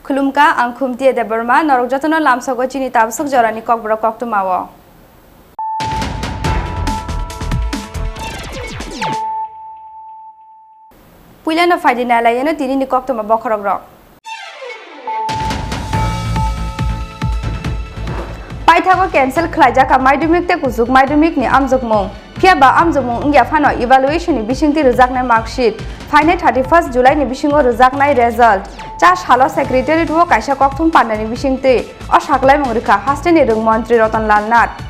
खुलुमका आं खुमती देबरमा नरक जतन लामसगो चिनी ताबसक जरानि ककब्र कक्तुमावो पुइलानो फाइदिनालायनो तिनिनि कक्तुमा बखरग्र पाइथागो कैंसिल खलाइजाका माइडुमिकते कुजुक माइडुमिकनि आमजुगमुं फियाबा आमजुगमुं इंगिया फानो इवैल्युएशननि बिसिंति रोजाकनाय मार्कशीट फाइनाय 31 जुलाइनि बिसिंगो रोजाकनाय रिजल्ट चा सालो सेक्रेटारिएट वो कायसा कक्थुम पान्नानि बिसिंति असाखलाय मंगरिखा हास्टेनि रोंमन्त्रि रतनलाल नाथ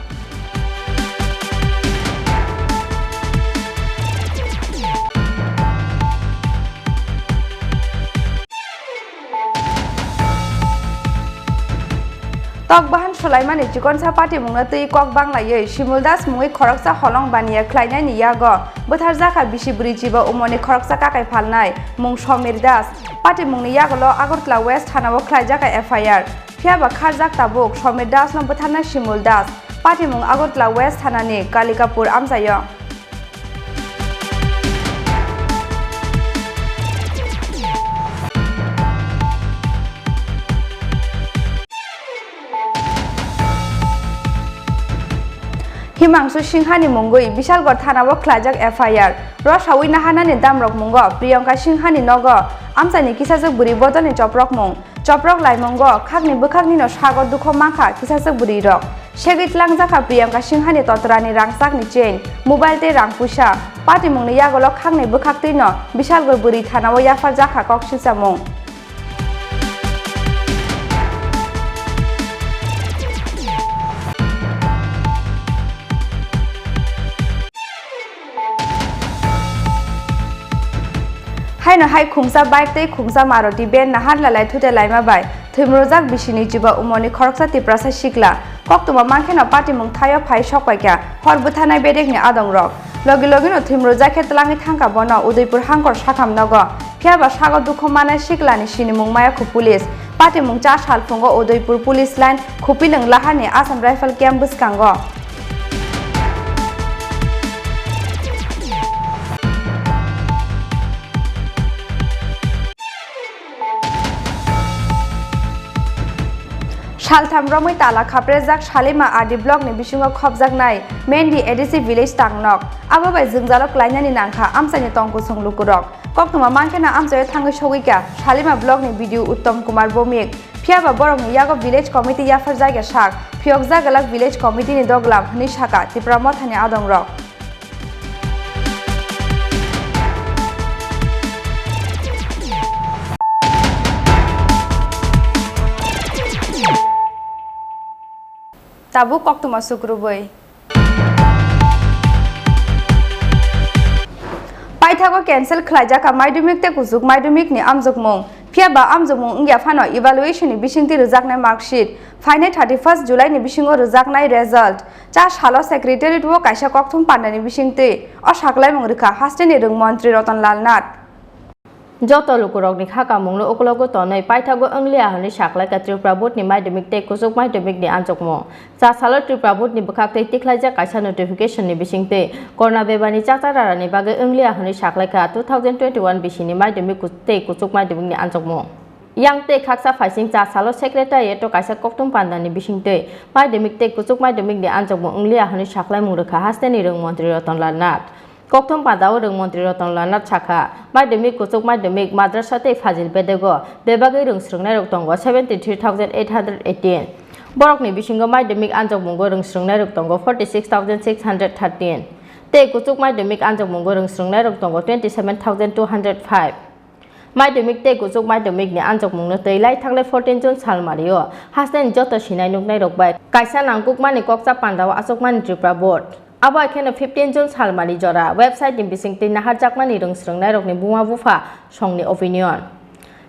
तक बाहान सलाइमानि चिकनसा पार्टी मुंना तै कक बांलायै शिमुलदास मुङै खरकसा हलं बानिया ख्लाइनायनि यागो बोथार जाखा बिसिबुरि जिबो उमनि खरकसा काकाय फालनाय मुं समीर दास पार्टी मुंनि यागोलो आगरतला वेस्ट थानाव ख्लाइजाका एफआईआर फियाबा खारजाक ताबुक समीर दास न बोथारना शिमुल दास पार्टी मुं आगरतला वेस्ट थानानि कालिकापुर आमजायो हिमांशु सिंहानि मुंगै विशालगढ़ थानाव ख्लाइजाक एफआईआर रसावै नाहानानि दामरक मुंगो प्रियंका सिंहानि नगो आमसानि किसाजक बुरि बदलनि चप्रक मुं चप्रक लाइमंगो खागनि बोखागनि न सागर दुख माखा किसाजक बुरि रक सेगैतलां जाखा प्रियंका सिंहानि ततरानि रांसाकनि चेन मोबाइल ते रांपुसा पार्टी मुंनि यागोलो खागनि बोखागतै न विशालगढ़ बुरि थानाव याफार जाखा कक्सिसा मुं हायनो हाय खुंसा बाइक ते खुंसा मारुति बेन नाहार लालाय थुते लाइमा बाय थैमरोजाक बिसिनि जिबा उमनि खरकसा तिप्रासा सिकला कक्तुमा मांखेना पार्टी मुं थायो फाय सकपायका हर बुथानाय बेदेकनि आदं रक लगे लगेनो थैमरोजा खेतलाङै थांका बन उदयपुर हांकर साखाम नग फियाबा सागर दुख मानाय सिकलानि सिनि मुं मायाखु पुलिस पार्टी मुं चा सालफुंगो उदयपुर पुलिस लाइन खुपिलों लाहानि आसाम राइफल कैम्प बुसकांगो सालथाम रमै ताला खाप्रेजाक सालिमा आदि ब्लकनि बिसिङाव खबजाकनाय मेनदि एडिसि भिलेज तांनक आबाबाय जोंजालक लाइनानि नांखा आमसानि तंकु संलुकुरक कक्तुमा मांखेना आमसाय थाङै सौगैका सालिमा ब्लकनि भिडिअ उत्तम कुमार बमिक फियाबा बरंनि यागो भिलेज कमिटि याफार जायगा साक फियक जागलाक भिलेज कमिटिनि दगलाम हनि साका त्रिपुरा मथानि आदं रक ताबु कक्तुमा सुक्रुबै पाइथागो कैंसिल खलाइजाका माइडुमिकते कुजुक माइडुमिकनि आमजुगमुं फियाबा आमजुगमुं इंगिया फानो इवैल्युएशननि बिसिंति रोजाकनाय मार्कशीट फाइनाय 31 जुलाइनि बिसिङो रोजाकनाय रिजल्ट चा सालो सेक्रेटारिएट वो कायसा कक्थुम पान्नानि बिसिंति असाखलाय मंगरिखा हास्टेनि रोंमन्त्रि रतनलाल नाथ जतो लुकुरकनि खाका मुंनो उकलगो तनै पाइथागो अंगलिया हनि साखलायका त्रिपुरा बोर्डनि माध्यमिक ते कुजुक माध्यमिकनि आनजकमो चा सालो त्रिपुरा बोर्डनि बखाक्तै तिख्लाइजा कायसा नोटिफिकेशननि बिसिंते कोरोना बेबानि चाचारारानि बागै अंगलिया हनि साखलायका 2021 बिसिनि माध्यमिक ते कुजुक माध्यमिकनि आनजकमो यांते खाकसा फाइसिं चा सालो सेक्रेटारिएट कायसा कक्तुम पान्दानि बिसिंते माध्यमिक ते कुजुक माध्यमिकनि आनजकमो अंगलिया हनि साखलाय मुंरखा हास्टेनि रोंमन्त्रि रतनलाल नाथ कक्थम पादाव रोंमन्त्रि रतनलाल नाथ साखा माध्यमिक कुजुक माध्यमिक माद्रासा ते फाजिल बेदेगो बेबागै रोंस्रोंनाय रक दंगो 73,818 borokni bisingo madhyamik anjokmungo rungsrungnai rok tongo 46,613 tei kuchuk madhyamik anjokmungo rungsrungnai rok tongo 27,205 madhyamik tei kuchuk madhyamikni anjokmungno teuilai thaklai 14 June salmario hasnani joto sinai nuknai rok bai kaisa nangkukmani koksa pandao achukmani Tripura board abo ekheno 15 June salmani jora website ni bisingtwi naharjakmani rungsrungnai rokni buma bufa songni opinion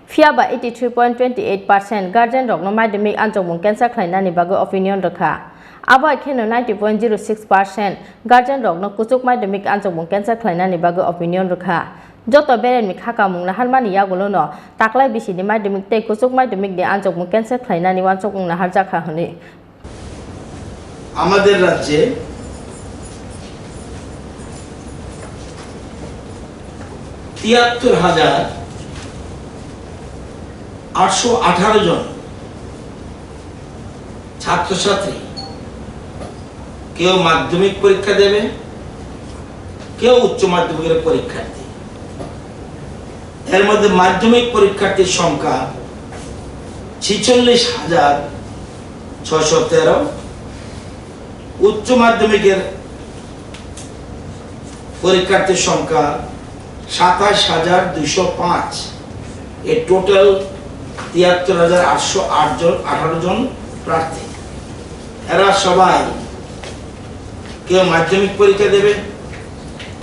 Fiaba 83.28% guardian rokno madhyamik anjokmung cancel khlainani bagui opinion rokha abo ekheno 90.06% guardian rokno kuchuk madhyamik anjokmung cancel khlainani bagui opinion rokha joto beren mi khakamung naharmani yagulono taklai bisini madhyamik tei kuchuk madhyamik ni anjokmung cancel khlainani wansokmung naharjakha honi আমাদের রাজ্যে তিয়াত্তর জন ছাত্রছাত্রী কেউ মাধ্যমিক পরীক্ষা দেবে কেউ উচ্চ মাধ্যমিকের পরীক্ষার্থী এর মধ্যে মাধ্যমিক পরীক্ষার্থীর সংখ্যা 46,613 উচ্চ মাধ্যমিকের পরীক্ষার্থীর সংখ্যা 27,205 এই টোটাল 73,818 জন প্রার্থী এরা সবাই কেউ মাধ্যমিক পরীক্ষা দেবে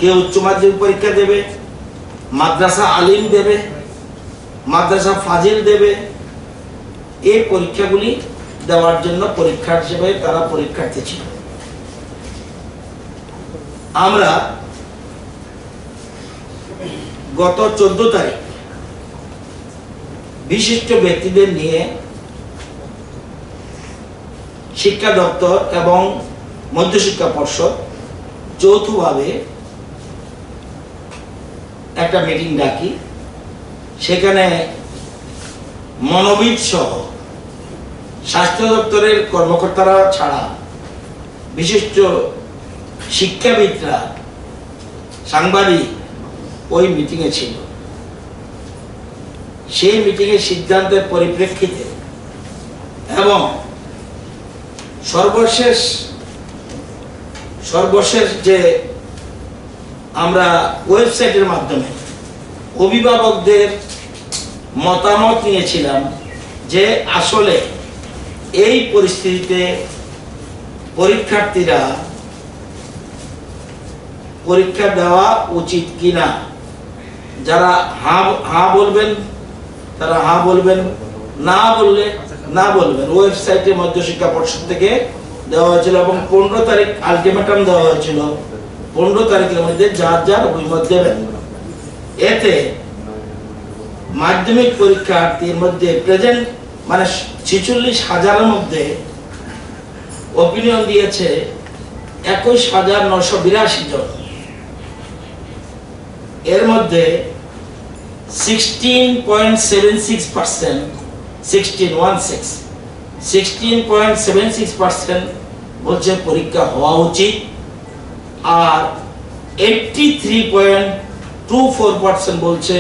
কেউ উচ্চ মাধ্যমিক পরীক্ষা দেবে মাদ্রাসা আলিম দেবে মাদ্রাসা ফাজিল দেবে এই পরীক্ষাগুলি দেওয়ার জন্য পরীক্ষা হিসেবে তারা পরীক্ষার্থী ছিল আমরা গত 14 তারিখ বিশিষ্ট ব্যক্তিদের নিয়ে শিক্ষা দপ্তর এবং মধ্যশিক্ষা পর্ষদ যৌথভাবে একটা মিটিং ডাকি সেখানে মনোবিদ সহ স্বাস্থ্য দপ্তরের কর্মকর্তারা ছাড়া বিশিষ্ট শিক্ষাবিদরা সাংবাদিক ওই মিটিংয়ে ছিল সেই মিটিংয়ের সিদ্ধান্তের পরিপ্রেক্ষিতে এবং সর্বশেষ যে আমরা ওয়েবসাইটের মাধ্যমে অভিভাবকদের মতামত নিয়েছিলাম যে আসলে এই পরিস্থিতিতে পরীক্ষার্থীরা পরীক্ষা দেওয়া উচিত কিনা যারা হ্যাঁ বলবেন তারা হ্যাঁ বলবেন না বললে না বলবেন ওয়েবসাইটে মধ্যশিক্ষা পর্ষদ থেকে দেওয়া হয়েছিল এবং 15 তারিখ আলটিমেটাম দেওয়া হয়েছিল 15 তারিখের মধ্যে যার যার অভিমত দেবেন এতে মাধ্যমিক পরীক্ষার্থীর মধ্যে প্রেজেন্ট মানে 46,000-এর মধ্যে অপিনিয়ন দিয়েছে 21,982 জন এর মধ্যে 16.76% বলছে পরীক্ষা হওয়া উচিত আর 83.24% বলছে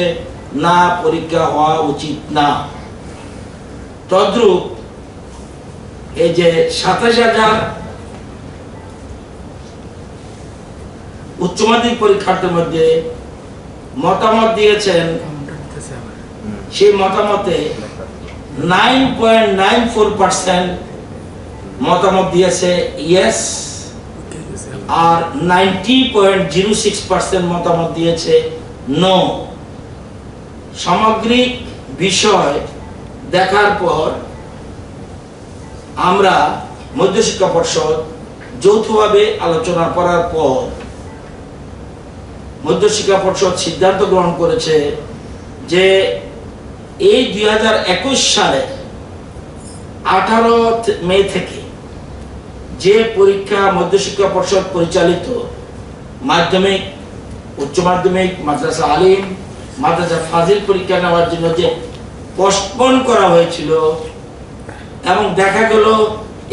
না পরীক্ষা হওয়া উচিত না তদ্রূপ এই যে 27,000 উচ্চ মাধ্যমিক পরীক্ষার্থীর মধ্যে মতামত দিয়েছেন সেই মতামতে 9.94% মতামত দিয়েছে ইয়েস আর 90.06% মতামত দিয়েছে নো সামগ্রিক বিষয় দেখার পর আমরা মধ্যশিক্ষা পর্ষদ যৌথভাবে আলোচনা করার পর মধ্যশিক্ষা পর্ষদ সিদ্ধান্ত গ্রহণ করেছে যে এই 2021 সালে 18 মে থেকে যে পরীক্ষা মধ্যশিক্ষা পর্ষদ পরিচালিত মাধ্যমিক উচ্চ মাধ্যমিক মাদ্রাসা আলিম মাদ্রাসা ফাজিল পরীক্ষা নেওয়ার জন্য যে পোস্টপোন করা হয়েছিল এবং দেখা গেল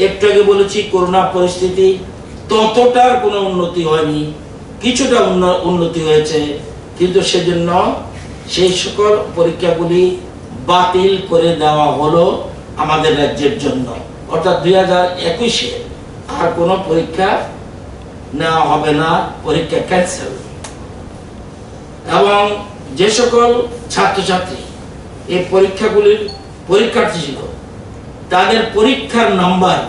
একটু আগে বলেছি করোনা পরিস্থিতি ততটার কোনো উন্নতি হয়নি কিছুটা উন্নতি হয়েছে কিন্তু সেজন্য সেই সকল পরীক্ষাগুলি বাতিল করে দেওয়া হলো আমাদের রাজ্যের জন্য অর্থাৎ 2021-এ আর কোনো পরীক্ষা নেওয়া হবে না, পরীক্ষা ক্যান্সেল। এবং যে সকল ছাত্রছাত্রী এই পরীক্ষাগুলির পরীক্ষার্থী ছিল তাদের পরীক্ষার নাম্বার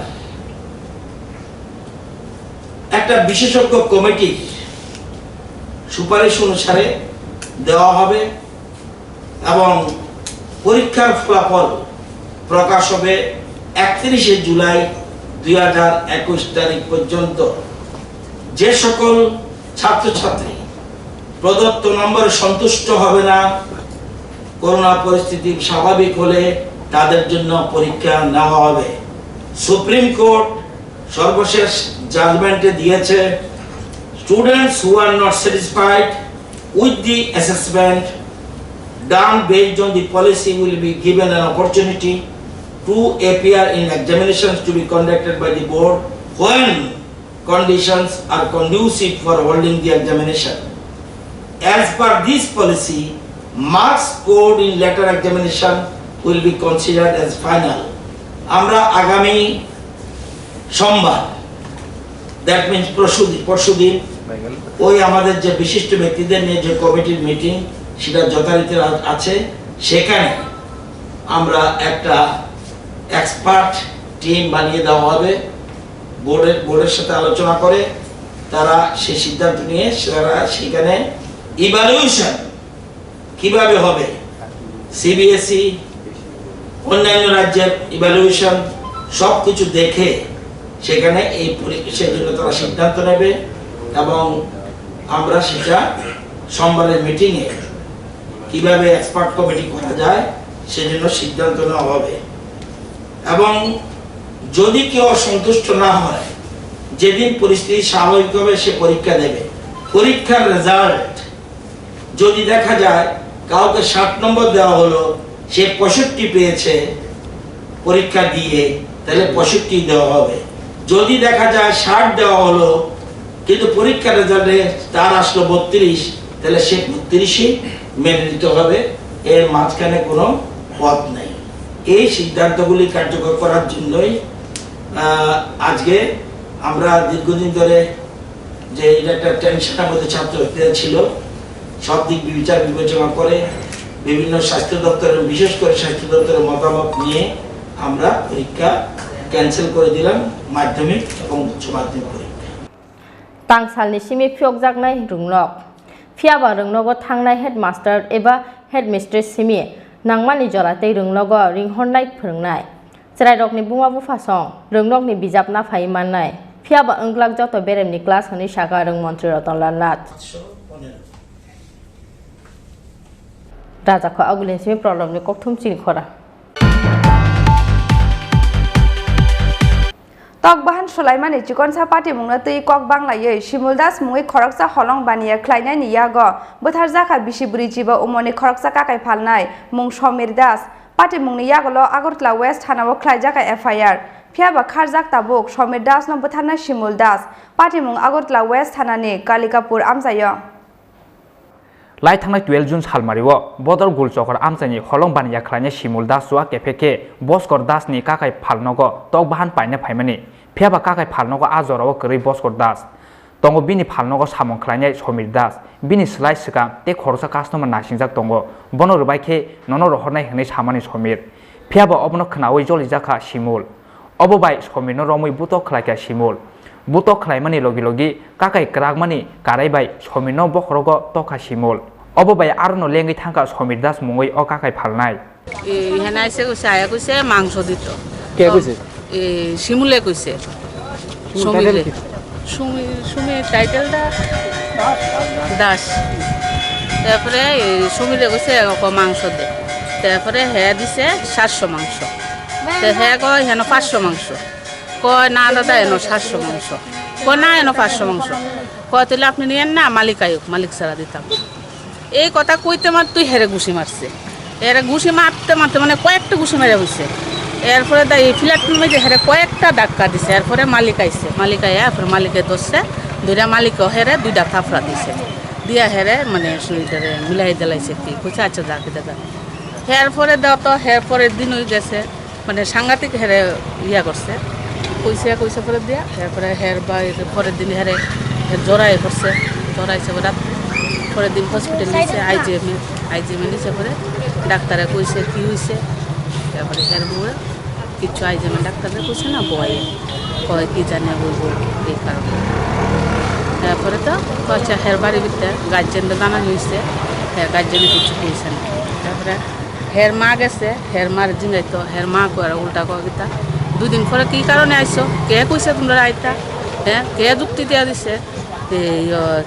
একটা বিশেষজ্ঞ কমিটির সুপারিশ অনুসারে দেওয়া হবে এবং পরীক্ষার ফলাফল প্রকাশ হবে 31শে জুলাই 2021 তারিখ পর্যন্ত। যে সকল ছাত্রছাত্রী প্রদত্ত নম্বরে সন্তুষ্ট হবে না, করোনা পরিস্থিতি স্বাভাবিক হলে তাদের জন্য পরীক্ষা নেওয়া হবে। সুপ্রিম কোর্ট সর্বশেষ জাজমেন্টে দিয়েছে, students who are not satisfied with the assessment done based on the policy will be given an opportunity to appear in examinations to be conducted by the board when conditions are conducive for holding the examination. As per this policy, marks scored in later examination will be considered as final. আমরা আগামী সোমবার, that means পরশুদিন ওই আমাদের যে বিশিষ্ট ব্যক্তিদের নিয়ে যে কমিটির মিটিং সেটা যথারীতি আছে, সেখানে আমরা একটা এক্সপার্ট টিম বানিয়ে দেওয়া হবে। বোর্ডের সাথে আলোচনা করে তারা সেই সিদ্ধান্ত নিয়ে তারা সেখানে ইভালুয়েশন কিভাবে হবে, সিবিএসই অন্যান্য রাজ্যের ইভালুয়েশন সব কিছু দেখে সেখানে এই পরীক্ষার জন্য তারা সিদ্ধান্ত নেবে এবং আমরা সেটা সোমবারের মিটিংয়ে কিভাবে এক্সপার্ট কমিটি করা যায় সেজন্য সিদ্ধান্ত নেওয়া হবে। এবং যদি কেউ সন্তুষ্ট না হয়, যেদিন পরিস্থিতি স্বাভাবিক হবে সে পরীক্ষা দেবে। পরীক্ষার রেজাল্ট যদি দেখা যায় কাউকে 60 নম্বর দেওয়া হলো, সে 65 পেয়েছে পরীক্ষা দিয়ে, তাহলে 65 দেওয়া হবে। যদি দেখা যায় 60 দেওয়া হলো কিন্তু পরীক্ষার রেজাল্টে তার আসলো 32, তাহলে সে 32ই মেনে নিতে হবে, এর মাঝখানে কোনো পথ নেই। এই সিদ্ধান্তগুলি কার্যকর করার জন্যই আজকে আমরা দীর্ঘদিন ধরে যে এটা একটা টেনশনের মধ্যে ছাত্রছাত্রীরা ছিল, সব দিক বিবেচনা করে বিভিন্ন স্বাস্থ্য দপ্তরের, বিশেষ করে স্বাস্থ্য দপ্তরের মতামত নিয়ে আমরা পরীক্ষা ক্যান্সেল করে দিলাম, মাধ্যমিক এবং উচ্চ মাধ্যমিক পরীক্ষা। तांसालनि सिमि फियकजाकनाय रुंनक फियाबा रुंनगो थांनाय हेडमास्टार एबा हेडमिस्ट्रेस सिमि नांमानि जरातै रुंनगो रिंहरनाय फोरोंनाय चराइरकनि बुङा बुफासं रुंनकनि बिजाब नाफाय माननाय फियाबा ओंग्लाक जत बेरेमनि क्लास हनि सागा रों मन्त्रि रतनलाल नाथ राजाखौ आगुलिन सिमि प्रब्लेमनि ककथुम चिनि खरा तक बाहान सुलाइमानि चिकनसा पार्टी मुंगना तै कक बांलायै शिमुलदास मुङै खरकसा हलं बानिया ख्लाइनायनि यागो बोथार जाखा बिसिबुरि जिबो उमनि खरकसा काकाय फालनाय मुं समीर दास पार्टी मुंनि यागोलो आगरतला वेस्ट थानाव ख्लाइजाका एफआईआर फियाबा खारजाक ताबुक समीर दास न बोथारना शिमुल दास पार्टी मुं आगरतला वेस्ट थानानि कालिकापुर आमजायो लाई थांनाय 12 जुन सालमारिओ बदर गुलचकर आमचानि हलं बानिया ख्लाइनाय शिमुल दास सुआ केफेके बस्कर दासनि काकाय फालनगो तक बाहान पाइना फाइमानि फियाबा काकाय फालनगो आजराव करै बस्कर दास तंगो बिनि फालनगो सामं ख्लाइनाय समीर दास बिनि स्लाइ सिगां ते खरसा कास्टमार नासिंजाक दंगो बनो रुबाइखे ननो रहरनाय हनै सामानि समीर फियाबा अबनो खनावै जलि जाखा शिमुल अबबाय समीरनो रमै बुतो ख्लाइका शिमुल बुतो ख्लाइमानि लगी लगी काकाय क्रागमानि काराइबाय समीरनो बखरगो तका शिमुल अबबाय आरनो लेंगै थांका समीर दास मुङै अ काकाय फालनाय হেনাইছে কৈছে আয়া কৈছে মাংস দিত কে কইছে শিমুলে কৈছে সমীরে সুমি টাইটেলটা দাস তারপরে সমীরে কৈছে মাংস দে তারপরে হ্যাঁ দিছে 700 মাংস হ্যাঁ কয় হেন 500 মাংস কয় না দাদা এনো 700 মাংস কয় না এনো 500 মাংস কয় তাহলে আপনি নিয়েন না মালিক আয়ুক মালিক ছাড়া দিতাম এই কথা কইতে মার তুই হেরে ঘুষি মারছে এরা ঘুষি মারতে মারতে মানে কয়েকটা ঘুষি মেরে হয়েছে এরপরে তাই ফ্ল্যাট মধ্যে হেরে কয়েকটা ধাক্কা দিছে এরপরে মালিক আইছে মালিক আইয়া এরপরে মালিকে ধরছে দুইটা মালিক হেরে দুইটা থাপড়া দিছে দিয়া হেরে মানে শরীরে মিলাই দিলাইছে কি কইছে আচ্ছা যাকে দেখা এরপরে দাও তো এরপরের দিন হয়ে গেছে মানে সাংঘাতিক হেরে ইয়া করছে কইসা পরে দিয়া এরপরে হের বা পরের দিন হেরে জড়াই করছে জড়াইছে রাত পরের দিন হসপিটাল নিয়েছে আইজিএমে নিচে পরে ডাক্তারে কইছে কী হয়েছে তারপরে হের বউয়ে কিছু আইজিএমে ডাক্তারে কইছে না বয়ে কয় কী জানে বলবো এই কারণে তারপরে তো কয়েছে হের বাড়ির ভিতরে গার্জেনরা জানানো হয়েছে হ্যাঁ গার্জেনে কিছু কইছে না তারপরে হের মা গেছে হের মার জিঙ্গাইতো হের মা কয় উল্টা কবিতা 2 দিন পরে কী কারণে আইসো কে কইছে তোমরা আইতা হ্যাঁ কে যুক্তি দেওয়া দিছে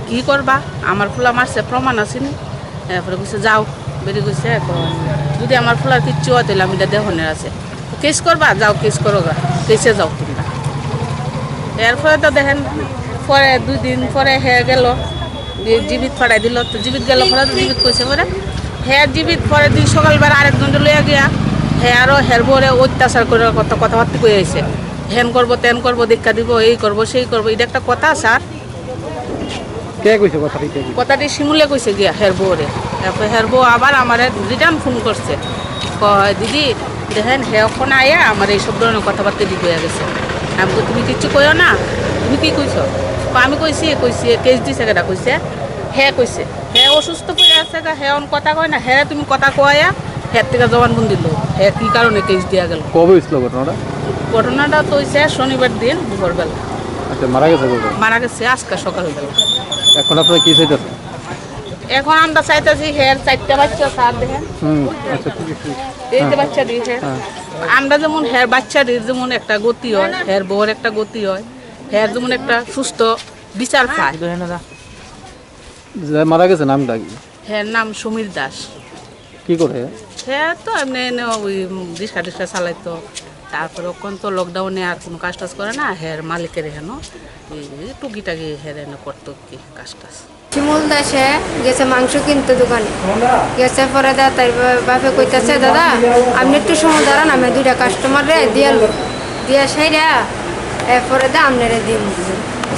কী করবা আমার ফুলা মারছে প্রমাণ আসেনি এরপরে কইছে যাও বেরিয়ে গেছে এখন যদি আমার ফুলার কিচ্ছু হয় তাহলে আমি এটা দেহনের আছে কেস করবা যাও কেস করো গা কেসে যাও তোমরা এরপরে তো দেখেন পরে 2 দিন পরে হে গেল জীবিত ফাড়াই দিল তো জীবিত গেল পরে তো জীবিত কইছে পরে হ্যাঁ জীবিত পরের দিন সকালবেলা আরেকজন লইয়া গিয়া হ্যাঁ আরও হের বরে অত্যাচার করে কথাবার্তা কয়ে আইছে হেন করবো তেন করবো দীক্ষা দিব এই করবো সেই করবো এটা একটা কথা স্যার কে কইছে কথাটি শিমুলে কইছে গিয়া হের বউরে তারপরে হের বউ আবার আমার রিটার্ন ফোন করছে কয় দিদি দেখেন হে এখন আয়া আমার এইসব ধরনের কথাবার্তা দি কয়ে গেছে আমি তুমি কিচ্ছু কইও না তুমি কি কইছ আমি কইছি কেস দিছে কেটা কইছে কইছে হে অসুস্থ পড়ে আছে হে কথা কয় না হে তুমি কথা কয়া হের থেকে জবানবন্দি লো হে কি কারণে কেস দেওয়া গেল কবে হয়েছিল ঘটনাটা তো হয়েছে শনিবার দিন দুপুরবেলা আচ্ছা মারা গেছে আজকে সকালবেলা এখন আপনারা কি চাইতেছেন এখন আমরা চাইতেছি হের 4টা বাচ্চা স্যার দেখেন আচ্ছা এই যে বাচ্চা দিয়ে আমরা যেমন হের বাচ্চাদের যেমন একটা গতি হয় হের বউর একটা গতি হয় হের যেমন একটা সুস্থ বিচার পায় মারা গেছে নামটা কি হের নাম সমীর দাস কি করে হ্যাঁ তো এমনি ওই রিক্সা চালাইতো তারপরে ওখান তো লকডাউনে আর কোনো কাজ টাজ করে না হের মালিকের হেন টুকিটাকি হের এনে করতো কি কাজ টাজ শিমুল দাসে গেছে মাংস কিনতে দোকানে গেছে পরে দা তাই বাপে কইতাছে দাদা আপনি একটু সময় দাঁড়ান আমি 2টা কাস্টমার রে দিয়া সাইরা এরপরে দা আপনারে দিন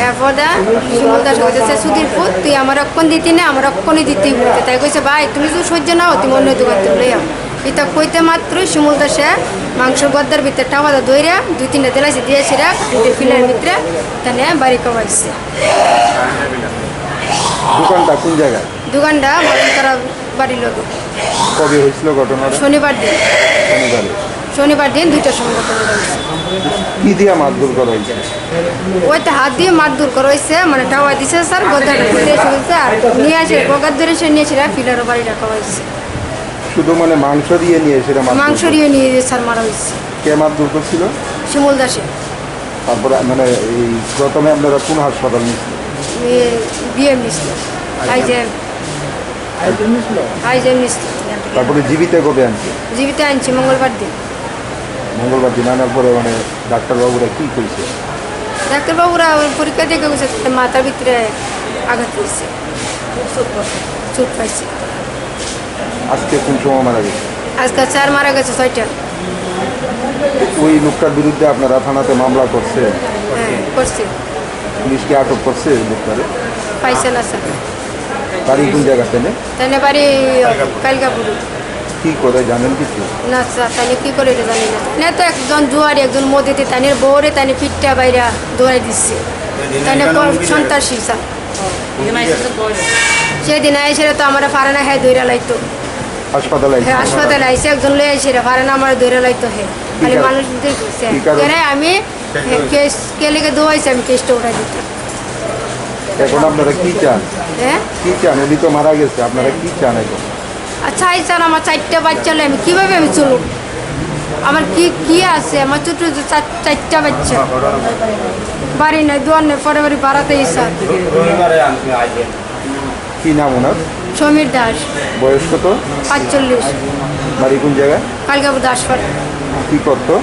এরপর দা শিমুল দাস কইতেছে সুধীর পুত তুই আমার অক্ষণ দিতি না আমার অক্ষণই দিতি বলতে তাই কইছে ভাই তুমি যদি সহ্য নাও তুমি অন্য দোকান থেকে লইয়া এটা কইতে মাত্র শিমুল দাসে মাংস গদ্দার ভিতরে টাওয়াদা দইরা 2-3টা দিলাইছে দিয়েছে রাখ 2টা ফিলের ভিতরে তাহলে বাড়ি কামাইছে দোকানটা কোন জায়গায় দোকানটা বাড়ির বাড়ির লোক কবে হয়েছিল ঘটনাটা শনিবার দিন 2টার সময় ঘটনা হয়েছে কি দিয়ে মারধর করা হয়েছে ওইটা হাত দিয়ে মারধর করা হয়েছে মানে টাওয়া দিছে স্যার গদ্দাটা খুলে এসে বলছে আর নিয়ে আসে বগার ধরে সে নিয়েছে ফিলারও বাড়ি রাখা হয়েছে শুধু মানে মাংস দিয়ে নিয়ে এসে মাংস দিয়ে নিয়ে স্যার মারা হয়েছে কে মারধর করছিল শিমুল দাসে তারপরে মানে এই প্রথমে আপনারা কোন হাসপাতাল নিয়েছিলেন বিএম নিছিল আইজেম নিছিল তারপরে জীবিত কবে আনছে জীবিত আনছি মঙ্গলবার দিন আনার পরে মানে ডাক্তারবাবুরা কি কইছে ডাক্তারবাবুরা পরীক্ষা দেখে গেছে মাথার ভিতরে আঘাত হয়েছে চোট পাইছে আজকে কোন সময় মারা গেছে আজকে 4 মারা গেছে 6টা ওই লোকটার বিরুদ্ধে আপনারা থানাতে মামলা করছে হ্যাঁ করছে পুলিশকে আটক করছে লোকটারে পাইছে না স্যার বাড়ি কোন জায়গাতে নেই তাহলে বাড়ি কালকাপুর কি করে জানেন কিছু না স্যার তাহলে কি করে এটা জানি না তো একজন জুয়ারি একজন মোদিতে তানের বউরে তানে পিঠটা বাইরা দৌড়াই দিচ্ছে তাহলে সন্ত্রাসী স্যার সেদিন আইসে তো আমার পারে না হ্যাঁ দৌড়া লাইতো হাসপাতালে আইসে একজন লই আইসে পারে না আমার দৌড়া লাইতো হ্যাঁ খালি মানুষদের আমি কেস কে লেগে দৌড়াইছি আমি কেসটা উঠাই দিতাম এখন আপনারা কি চান হ্যাঁ কি চান উনি তো মারা গেছে আপনারা কি চান এখন আচ্ছা এই স্যার আমার 4টা বাচ্চা আমি কীভাবে আমি চলুন আমার কি আছে আমার ছোট 4টা বাচ্চা বাড়ি নাই দোয়ার নেই পরে বাড়ি বাড়াতেই স্যার কি নাম ওনার সমীর দাস বয়স কত 45 বাড়ি কোন জায়গায় কালকাপুর দাসপাড়া কি করতো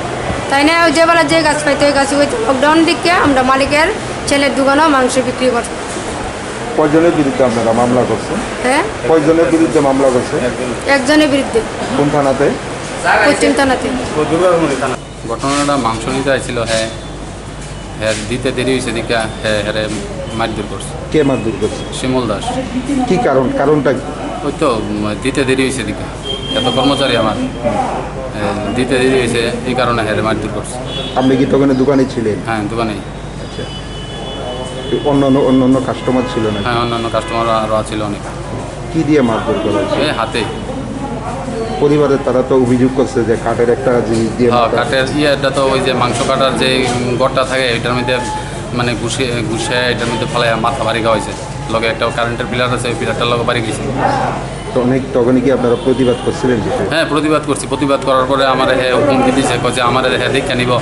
তাই না যে বেলা যে গাছ পাইতো ওই গাছে লকডাউন দিকে আমরা মালিকের ছেলের দোকানেও মাংস বিক্রি করতাম কয়জনের বিরুদ্ধে আপনারা মামলা করছেন হ্যাঁ কয়জনের বিরুদ্ধে মামলা করছেন একজনের বিরুদ্ধে কোন থানাতে পশ্চিম থানাতে ঘটনাটা মাংস নিতে আসছিল হ্যাঁ হ্যাঁ দিতে দেরি হয়েছে দিকে হ্যাঁ হ্যাঁ মারধর করছে কে মারধর করছে শিমুল দাস কি কারণটা কি ওই তো দিতে দেরি হয়েছে দিকে এত কর্মচারী আমার দিতে দেরি হয়েছে এই কারণে হ্যাঁ মারধর করছে। আপনি কি তখন দোকানে ছিলেন? হ্যাঁ দোকানেই। আচ্ছা, অন্য কাস্টমার ছিল না? হ্যাঁ অন্যান্য কাস্টমার আরও ছিল অনেক। কি দিয়ে মারধর করা হয়েছে? হাতে। পরিবারের তারা তো অভিযোগ করছে যে কাঠের একটা জিনিস দিয়ে। হ্যাঁ কাঠের ইয়েটা তো ওই যে মাংস কাটার যে গড়টা থাকে এটার মধ্যে মানে ঘুষে এটার মধ্যে ফেলে মাথা বাড়ি খাওয়া হয়েছে। লগে একটা কারেন্টের পিলার আছে, ওই পিলারটার লগে বাড়ি গেছে। তখনই কি আপনারা প্রতিবাদ করছিলেন? হ্যাঁ প্রতিবাদ করছি। প্রতিবাদ করার পরে আমার হুমকি দিয়েছে যে আমার দেখে নিব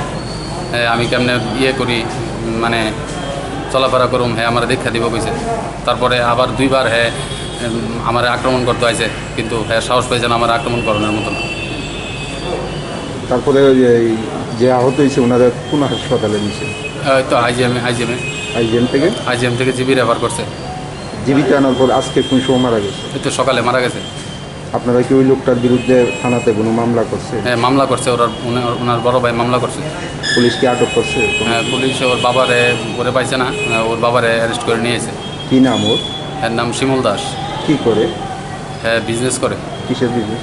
আমি কেমনে ইয়ে করি মানে চলাফেরা করুম, আমার দেখা দিব কইছে। তারপরে আবার দুইবার আমার আক্রমণ করতে হয়েছে, কিন্তু সাহস পেয়েছে না আমার আক্রমণ করানোর মতো না। তারপরে যে আহত হয়েছে ওনারা কোন হাসপাতালে নিয়েছে? তো আইজিএম থেকে জিবি রেফার করছে। জীবিত আনার পর আজকে কোন সময় মারা গেছে? এই তো সকালে মারা গেছে। আপনারা কি ওই লোকটার বিরুদ্ধে থানাতে কোনো মামলা করছে? হ্যাঁ মামলা করছে, ওনার বড় ভাই মামলা করছে। পুলিশ কি আটক করছে? হ্যাঁ পুলিশ ওর বাবারে করে পাইছে না, ওর বাবারে অ্যারেস্ট করে নিয়েছে। কি নাম ওর? এর নাম শিমুল দাস। কি করে? হ্যাঁ বিজনেস করে। কিসের বিজনেস?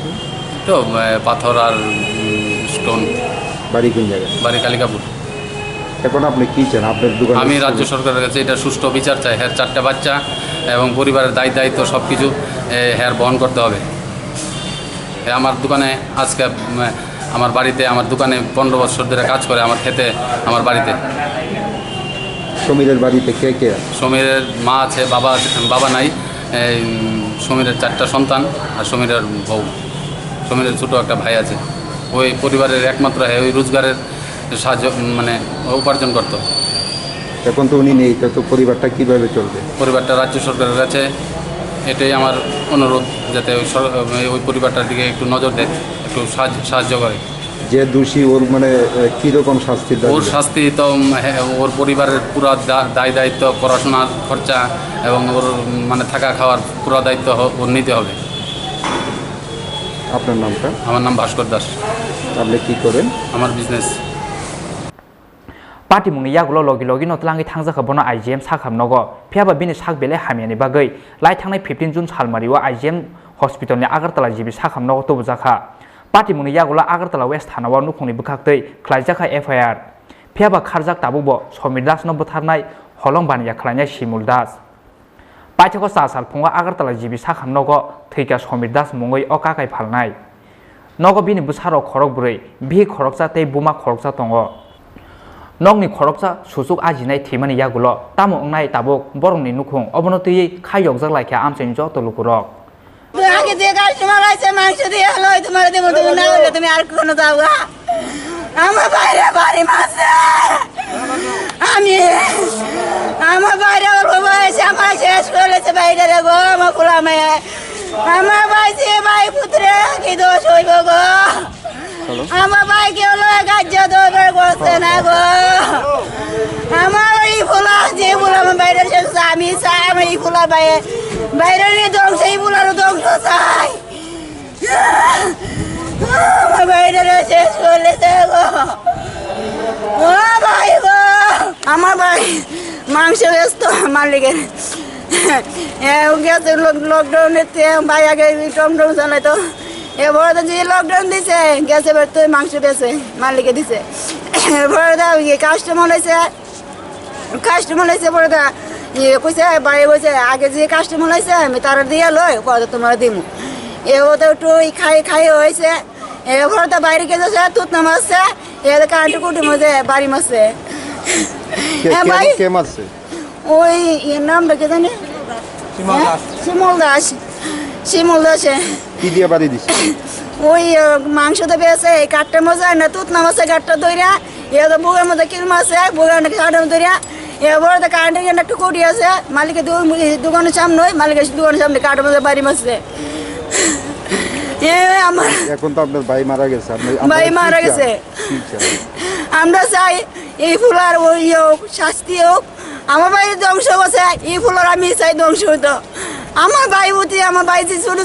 তো পাথর আর স্টোন। বাড়ি কোন জায়গায়? বাড়ি কালিকাপুর। এখন আপনি কি চান? আপনার দোকান? আমি রাজ্য সরকারের কাছে এটা সুষ্ঠু বিচার চাই। হ্যাঁ 4টা বাচ্চা এবং পরিবারের দায়িত্ব সব কিছু হ্যাঁ বহন করতে হবে। আমার দোকানে আজকে আমার বাড়িতে আমার দোকানে 15 বছর ধরে কাজ করে আমার খেতে আমার বাড়িতে। সমীরের বাড়িতে কে কে? সমীরের মা আছে, বাবা নাই। সমীরের 4টা সন্তান আর সমীরের বউ। সমীরের ছোটো একটা ভাই আছে। ওই পরিবারের একমাত্র ওই রোজগারের সাহায্য মানে উপার্জন করত। এখন তো উনি নেই, তো পরিবারটা কীভাবে চলবে? পরিবারটা রাজ্য সরকারের কাছে এটাই আমার অনুরোধ, যাতে ওই পরিবারটার দিকে একটু নজর দেয়, একটু সাহায্য করে। যে দোষী ওর মানে কীরকম শাস্তি? ওর শাস্তি তো ওর পরিবারের পুরো দায়িত্ব, পড়াশোনার খরচা এবং ওর মানে থাকা খাওয়ার পুরো দায়িত্ব ওর নিতে হবে। আপনার নামটা? আমার নাম ভাস্কর দাস। আপনি কি করেন? আমার বিজনেস। पार्टी मुंगनि यागुलो लगी लगी नतलांगि थांजाखा बनो आइजिएम साखाम नगो फियाबा बिनि साक बेले हामियानि बागै लाई थांनाय 15 जुन सालमारिव आइजिएम हस्पिटालनि आगरतला जिबि साखाम नगो तबुजाखा पार्टी मुंगनि यागुलो आगरतला वेस्ट थानाव नुखुंनि बुखाखतै ख्लाइजाखा एफआईआर फियाबा खारजाक ताबुबो समीर दास न बुथारनाय हलं बानिया खलायनाय शिमुल दास पाइथाखो सासाल फुंगा आगरतला जिबि साखाम नगो थैका समीर दास मुंगै अकाकाय फालनाय नगो बिनि बुसारो खरक बुरै भि खरकसा तै बुमा खरकसा दंगो नगनि खरकसा सुसुक आजिनाय थैमानि यागुलो तामु अंनाय ताबुक बरंनि नुखुं अबनतयै खायगजाक लायखा आमसेन जत लुकुरक আগে যে কাস্টমার আছে মাংস দিয়ে হলো তোমার দেব তুমি না হলে তুমি আর কোনো দাওগা আমার বাইরে বাড়ি মাছে আমার বাইরে ওর বয়সে আমার শেষ করেছে বাইরে রে গো আমার খোলা মেয়ে আমার বাইছে ভাই পুত্রে কি দোষ হইব গো আমার ভাই কি হলো কাজ দরবার করছে না গো আমার এই ফোলা যে বলে আমার বাইরে শেষ আমি চাই আমার এই ফোলা বাইরে নিয়ে ধ্বংস এই ফোলারও ধ্বংস চাই আমার বাইরে শেষ করেছে গো ও ভাই গো আমার ভাই মাংস ব্যস্ত মালিকের গেছে লকডাউনেতে ভাই আগে টমটম চালাইতো এবার তো যে লকডাউন দিছে গেছে এবার তো মাংস বেছে মালিকে দিছে এবার কাস্টমার হয়েছে পরে কইছে বাড়ি বলছে আগে যে কাস্টমার হয়েছে আমি তারা দিয়ে লই কত তোমার দিমু এবার তো একটু খাই হয়েছে এবার তো বাইরে গেছে তুত নামাচ্ছে এবার কারেন্ট কুটি মধ্যে বাড়ি মারছে ভাই ওই নামটা কে জানি শিমুল দাসে কি দিয়ে বাড়ি দিছে ওই মাংস তো পেয়েছে কাঠটা মজা না তুত নামাচ্ছে কাঠটা ধরিয়া এবার তো বুকের মধ্যে কিল মারছে বুকের কাঠটা ধরিয়া এবার তো কারেন্টের একটু কুটি আছে মালিকের দোকানের সামনে মালিকের দোকানের সামনে কাঠের মধ্যে বাড়ি মারছে আমার এখন তো আপনার ভাই মারা গেছে আমরা চাই এই ফুলার ওই হোক শাস্তি হোক আমার ভাই ধ্বংস করছে এই ফুলার আমি চাই ধ্বংস হইতো আমার ভাই বুঝি আমার ভাই যে ছোট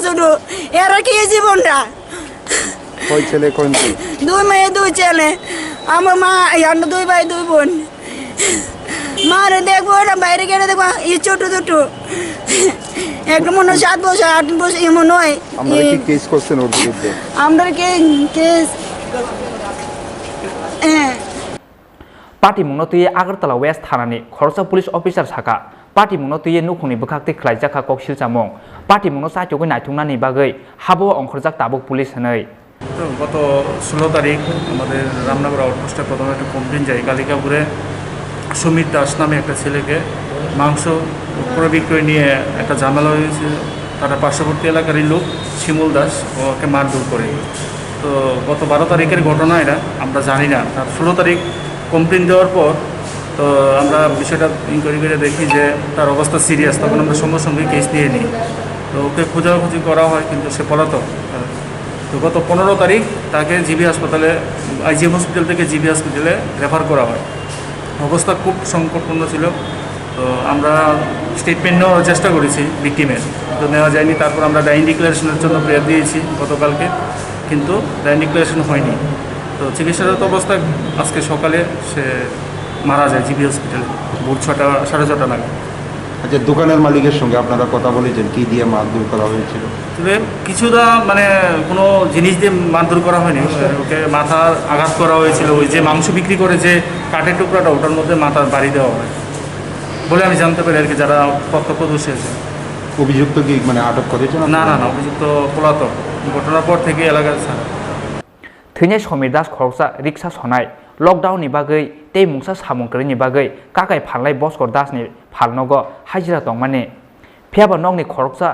এরা কি জীবনটা কই ছেলে কোন 2 মেয়ে 2 ছেলে আমার মা 2 ভাই 2 বোন মারে দেখবো এটা বাইরে গেলে দেখবো এই ছোট ছোট একটা মনে হয় 7 বছর 8 বছর এমন নয়। আপনারা কি কেস করছেন ওর বিরুদ্ধে? আমরা কেস पार्टी मुनो तुये आगरतला वेस्ट थानानि खरसा पुलिस अफिसार साका पार्टी मुनो तुये नुखुनि बखाक्ति खलाइजाखा कक्सिल चामं पार्टी मुनो साइटोगै नायथुंनानि बागै हाबो अंखरजाक ताबुक पुलिस होनै। তো গত 16 তারিখ আমাদের রামনগর আউটপোস্টে প্রথমে একটা কমপ্লেন যায় কালিকাপুরে সুমিত দাস নামে একটা ছেলেকে মাংস ক্রয় বিক্রয় নিয়ে একটা ঝামেলা হয়েছে। তারা পার্শ্ববর্তী এলাকারই লোক শিমুল দাস ওকে মারধর করে। তো গত 12 তারিখের ঘটনা এটা আমরা জানি না। তার 16 তারিখ কমপ্লেন দেওয়ার পর তো আমরা বিষয়টা ইনকোয়ারি করে দেখি যে তার অবস্থা সিরিয়াস, তখন আমরা সঙ্গে সঙ্গে কেস নিয়ে নিই। তো ওকে খোঁজাখুঁজি করা হয় কিন্তু সে পলাতক। তো গত 15 তারিখ তাকে জিবি হাসপাতালে আইজিএম হসপিটাল থেকে জিবি হসপিটালে রেফার করা হয়। অবস্থা খুব সংকটপূর্ণ ছিল। তো আমরা স্টেটমেন্ট নেওয়ার চেষ্টা করেছি ভিকটিমের, তো নেওয়া যায়নি। তারপর আমরা ডাইন ডিক্লারেশনের জন্য প্রেয়ার দিয়েছি গতকালকে, কিন্তু ডাইন ডিক্লারেশন হয়নি। তো চিকিৎসারত অবস্থায় আজকে সকালে সে মারা যায় জিবি হসপিটালে ভোর 6টা 6:30 নাগাদ। আচ্ছা, দোকানের মালিকের সঙ্গে আপনারা কথা বলেছেন কি দিয়ে মারধর করা হয়েছিল? তবে কিছুটা মানে কোনো জিনিস দিয়ে মারধর করা হয়নি, ওকে মাথার আঘাত করা হয়েছিল। ওই যে মাংস বিক্রি করে যে কাঠের টুকরাটা ওটার মধ্যে মাথার বাড়ি দেওয়া হয় বলে আমি জানতে পারি আর কি, যারা প্রত্যক্ষদর্শী আছে। অভিযুক্ত কি মানে আটক করেছে? না না না, অভিযুক্ত পলাতক, ঘটনার পর থেকে এলাকার ছাড়া। थैनाय समीर दास खरसा रिक्सा सनाय लकडाउननि बागै ते मुंसा सामुंकरिनि बागै काकाय फानलाय बस्कर दासनि फालनगो हाजिरा दंमाने फियाबा नंनि खरसा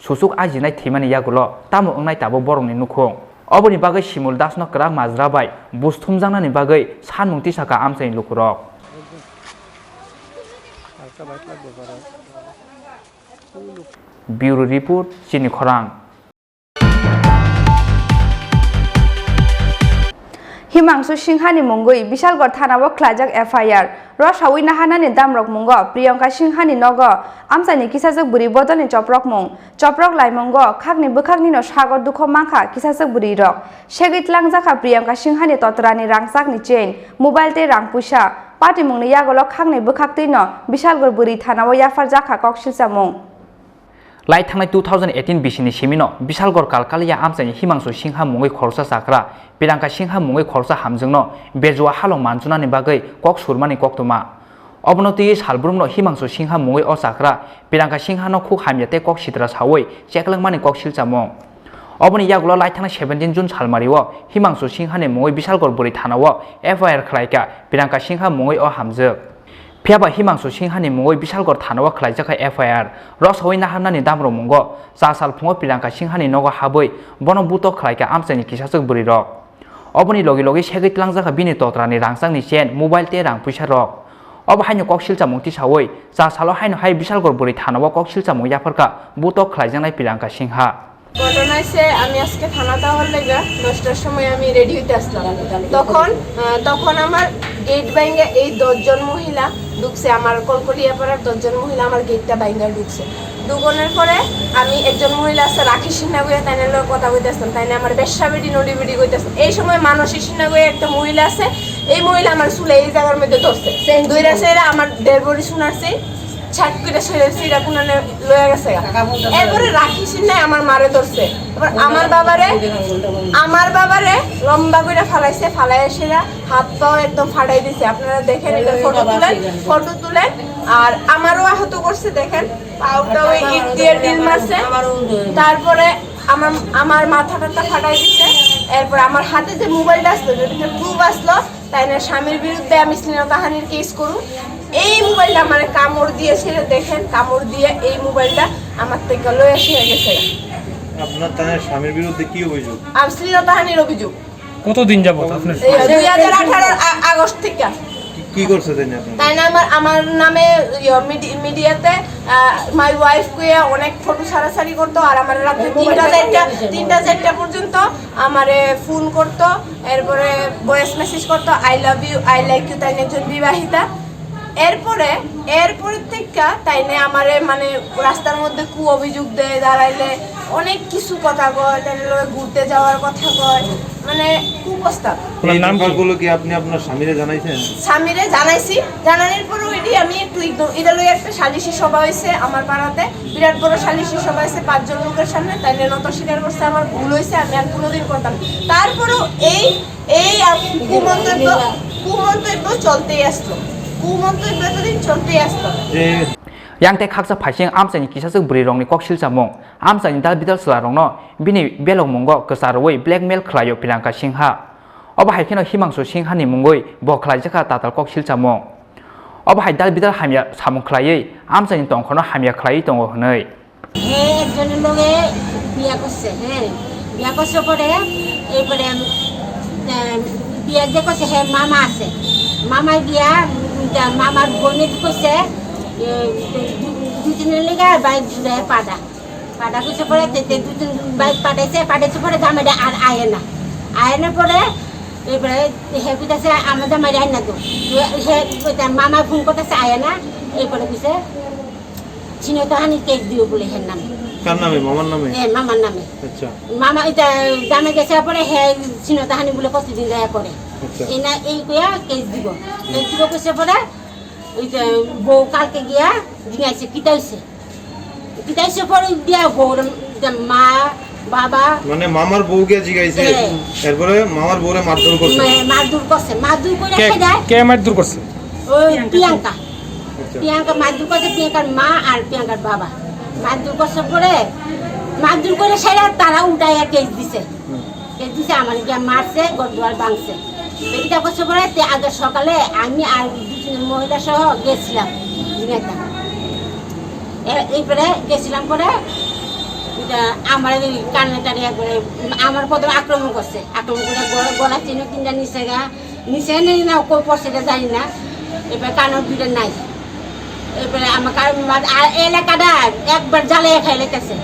सुसुक आजिनाय थैमानि यागुल तामु ओंनाय ताबो बरंनि नुखुं अबनि बागै शिमुल दासनो क्राक माजराबाय बुस्थुमजांनानि बागै सानमुंति साका आमसायनि लुकुरक। ब्यूरो रिपोर्ट चिनी खरां। हिमांशु सिंहानि मुंगै बिशालगढ़ थानाव ख्लाइजाक एफआईआर रसावै नाहानानि दामरक मुंग प्रियंका सिंहानि नग आमसानि किसाजक बुरि बदलनि चप्रक लाइमंग खागनि बोखागनि न सागर दुख माखा किसाजक बुरि रक सेगैतलां जाखा प्रियंका सिंहानि ततरानि रांसाकनि चेन मोबाइल ते रां पुसा पार्टी मुंनि यागल खागनि बोखागतै न बिशालगढ़ बुरि थानाव याफार जाखा कक्सिलसा मुं लाई थांनाय 2018 बिसिनि सिमिनो बिशालगढ़ कालकालिया आमसानि हिमांशु सिंहा मुंगै खरसा जाग्रा प्रियंका सिंहा मुंगै खरसा हामजोंनो बेजुआ हालं मानजुनानि बागै कक सुरमानि कक्तमा अबनति सालब्रुमनो हिमांशु सिंहा मुंगै अ जाग्रा प्रियंका सिंहानो खुक हामियाते कक सिद्रा सावै चेकलांमानि कक सिलचामं अबनि यागुलो लाई थांनाय 17 जुन सालमारिओ हिमांशु सिंहानि मुंगै बिशालगढ़ बुरि थानाव एफआईआर खलायका प्रियंका सिंहा मुंगै अ हामजो फियाबा हिमांशु सिंहानि मुंगै बिशालगढ़ थानाव खलायजाखा एफआईआर रसहै नाहानानि दामरो मुंगो जासाल फुङो प्रियंका सिंहानि नगो हाबै बन बुतो खलायका आमसानि किसाजक बुरि रक अबनि लगे लगे सेगैतलांजाखा बिनि तत्रानि रांसांनि चेन मोबाइल ते रां पैसा रक अब हायनो कक्सिलचा मुंति सावै जासालो हायनो हाय बिशालगढ़ बुरि थानाव कक्सिलचा मुं याफारका बुतो खलायजानाय प्रियंका सिंहा ঘটনা এসে আমি আজকে থানা যাওয়ার লেগে 10টার সময় আমি রেডি হইতে আসলাম। তখন আমার গেট ভাঙে এই 10 জন মহিলা ঢুকছে, আমার কলকলিয়া পাড়ার 10 জন মহিলা আমার গেটটা ভাঙা ঢুকছে। ঢুকানোর পরে আমি একজন মহিলা আছে রাখি সিন্না গিয়ে তাই লোক কথা কইতে আসতাম, তাই আমার বেশ্যা বেডি নড়ি বেডি কইতেছে। এই সময় মানসী সিন্না গিয়ে একটা মহিলা আছে, এই মহিলা আমার চুলে এই জায়গার মধ্যে ধরছে, দুইটা সেরা আমার দেড় বড়ি শোনাচ্ছে ছাট করে সেরা কোনানে লয়ে গেছে। এরপরে রাখি সিন্নায় আমার মারে ধরছে। এবার আমার বাবারে লম্বা করে ফালাইছে, ফালাই সেরা হাত পাও একদম ফাটাই দিছে। আপনারা দেখেন, এটা ফটো তুলেন। আর আমারও আহত করছে, দেখেন পাউটা ওই ইট দিয়ে ডিল মারছে। তারপরে আমার মাথাটা ফাটাই দিচ্ছে। এরপর আমার হাতে যে মোবাইলটা আসলো, যেটা প্রুফ আসলো, তাই না স্বামীর বিরুদ্ধে আমি শ্লীলতাহানির কেস করুন। এই মোবাইলটা আমার কামড় দিয়েছে, দেখেন কামড় দিয়ে এই মোবাইলটা আমার থেকে লয়ে এসে গেছে। আপনার তার স্বামীর বিরুদ্ধে কি অভিযোগ? শ্লীলতাহানির অভিযোগ। কতদিন যাবত আপনার? 2018 আগস্ট থেকে। কি করছে তাই না আমার নামে মিডিয়াতে মাই ওয়াইফ কইয়া অনেক ফটো ছাড়াছাড়ি করতো। আর আমার রাতে 3টা 4টা পর্যন্ত আমারে ফোন করতো, এরপরে ভয়েস মেসেজ করতো I love you I like you. তাই একজন বিবাহিতা, এরপরে থেকে তাইলে আমারে মানে রাস্তার মধ্যে কু অভিযোগ দেয়, দাঁড়াইলে অনেক কিছু কথা কয়, তাইলে ঘুরতে যাওয়ার কথা কয়, মানে কুপ্রস্তাব। এই নামগুলো কি আপনি আপনার স্বামীরে জানাইছেন? স্বামীরে জানাইছি, জানানোর পরও এটি আমি একটু এটা লই একটা সালিশি সভা হয়েছে আমার পাড়াতে, বিরাট বড় সালিশি সভা হয়েছে 5 জন লোকের সামনে, তাইলে নত স্বীকার করছে আমার ভুল হয়েছে, আমি আর কোনোদিন করতাম। তারপরেও এই কুমন্তব্য চলতেই আসলো, কুমন্তব্য এতদিন চলতেই আসলো। yang te khaksa phaising amsani kisasuk buri rongni koksil chamong amsani dal bidal sla rongno bini belong mongo ksaroi blackmail khlayo pilangka singha oba haikeno himangsu singha ni mongoi bo khlaijaka tatal koksil chamong oba hai dal bidal hamya samong khlaiei amsani tongkhono hamya khlai tongo hnei he ekjon loge biya korse biya korse pore eipore biya je korse he mama ase mama biya mamar bonit korse দুদিনের লেগে bike পাটা কিছু পরে দুদিন bike পাঠাইছে পরে জামাইটা আর আয়না পরে এবারে হে বুঝতেছে আমার জামাই আয় না তো হে মামা ফোন করতেছে আয় না এরপরে বুঝছে চিনে তো হানি কেক দিও বলে হের নামে। কার নামে? মামার নামে? হ্যাঁ মামার নামে। আচ্ছা মামা এটা জামাই গেছে পরে হে চিনে তো হানি বলে কতদিন যায় করে এই না এই কয়া কেক দিব কইছে পরে বউ কালকে গিয়া জিজ্ঞাসা কিতাইছে পরে দিয়া বউর মা বাবা মানে মামার বউ গিয়া জিজ্ঞাসা এরপরে মামার বউরে মারধর করছে মারধর করে কে মারধর করছে? ওই প্রিয়াঙ্কা মারধর করছে, প্রিয়াঙ্কার মা আর প্রিয়াঙ্কার বাবা মারধর করছে পরে মারধর করে সেটা তারা উল্টাইয়া কেস দিছে আমার গিয়া মারছে গরদুয়ার ভাঙছে এটা করছে পরে আগে সকালে আমি আর 2-3 মহিলা সহ গেছিলাম এইপরে গেছিলাম পরে আমার কান্না টাড়িয়া করে আমার প্রথমে আক্রমণ করছে করে গলা চিহ্ন 3টা নিচে নেই না কই পড়ছে এটা জানি না এবার কানের 2টা নাই এরপরে আমার এলাকাটা একবার জ্বালিয়ে খাই লেগেছে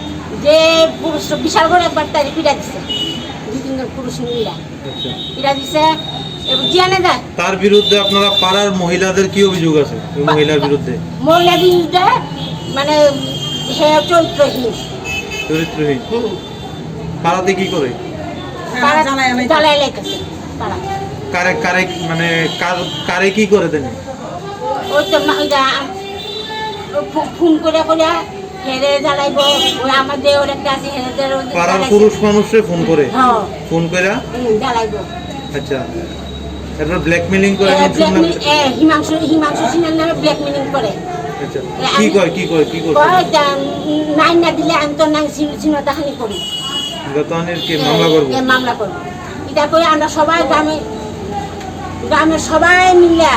যে পুরুষ বিশাল করে একবার তাই পিঠা দিছে 2-3 জন পুরুষ মহিলা পিঠা দিছে তার বিরুদ্ধে আপনারা পাড়ার মহিলাদের কি অভিযোগ আছে? মহিলার বিরুদ্ধে মানে চরিত্রহীন পাড়াতে কি করে? মানে কারে কি করে দেন? ওই তো ফোন করে হেরে জ্বালাইব ওই আমাদের একটা আছে হেরেদের পাড়ার পুরুষ মানুষে ফোন করে জ্বালাইব। আচ্ছা এরপর ব্ল্যাকমেলিং করে হিমাংশু সিনহার নামে ব্ল্যাকমেলিং করে। আচ্ছা কি কয় নাই না দিলে আমি তো নাই সিনহানি করি মামলা করব এটা করে আমরা সবাই গ্রামের সবাই মিলে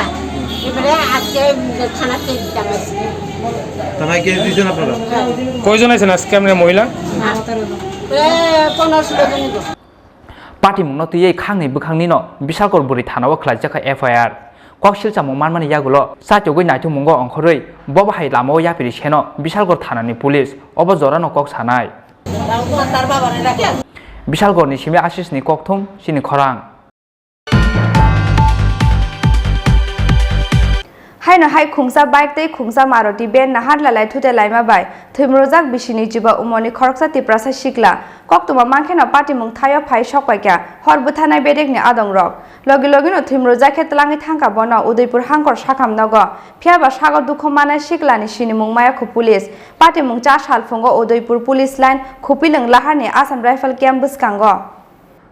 এবারে আজকে থানার কেস দিতাম। থানায় কেস দিয়েছেন আপনারা? কয়জন আছেন আজকে আপনার মহিলা? 15-16 জন। Party mung no tuyei khangni bukhangni no Bishalkor buri thanao khlaijaka FIR koksil chamung manmani yagulo satogoi naitu mungo ongkhoroi boba hai lamo yapiri seno Bishalkor thanani police obo jora no kok sanai Bishalkor ni simi Ashish ni kokthum Chini Khorang Hai no hai khungsa bike tei khungsa Maruti ben nahar lalai thute laima bai thimrojak bisini jiba umoni khoroksa tiprasa sikla koktuma mankhena party mung thayo phai sokpaikya hor buthanai bedek ni adong rok logi logi no thimrojak khetlangi thangka bono Udaipur hangkor sakham nogo phiaba sagor dukho manai sikla ni sini mung maya khu police party mung 4 sal phongo Udaipur police line khupileng lahar ni Assam Rifle Camp buskango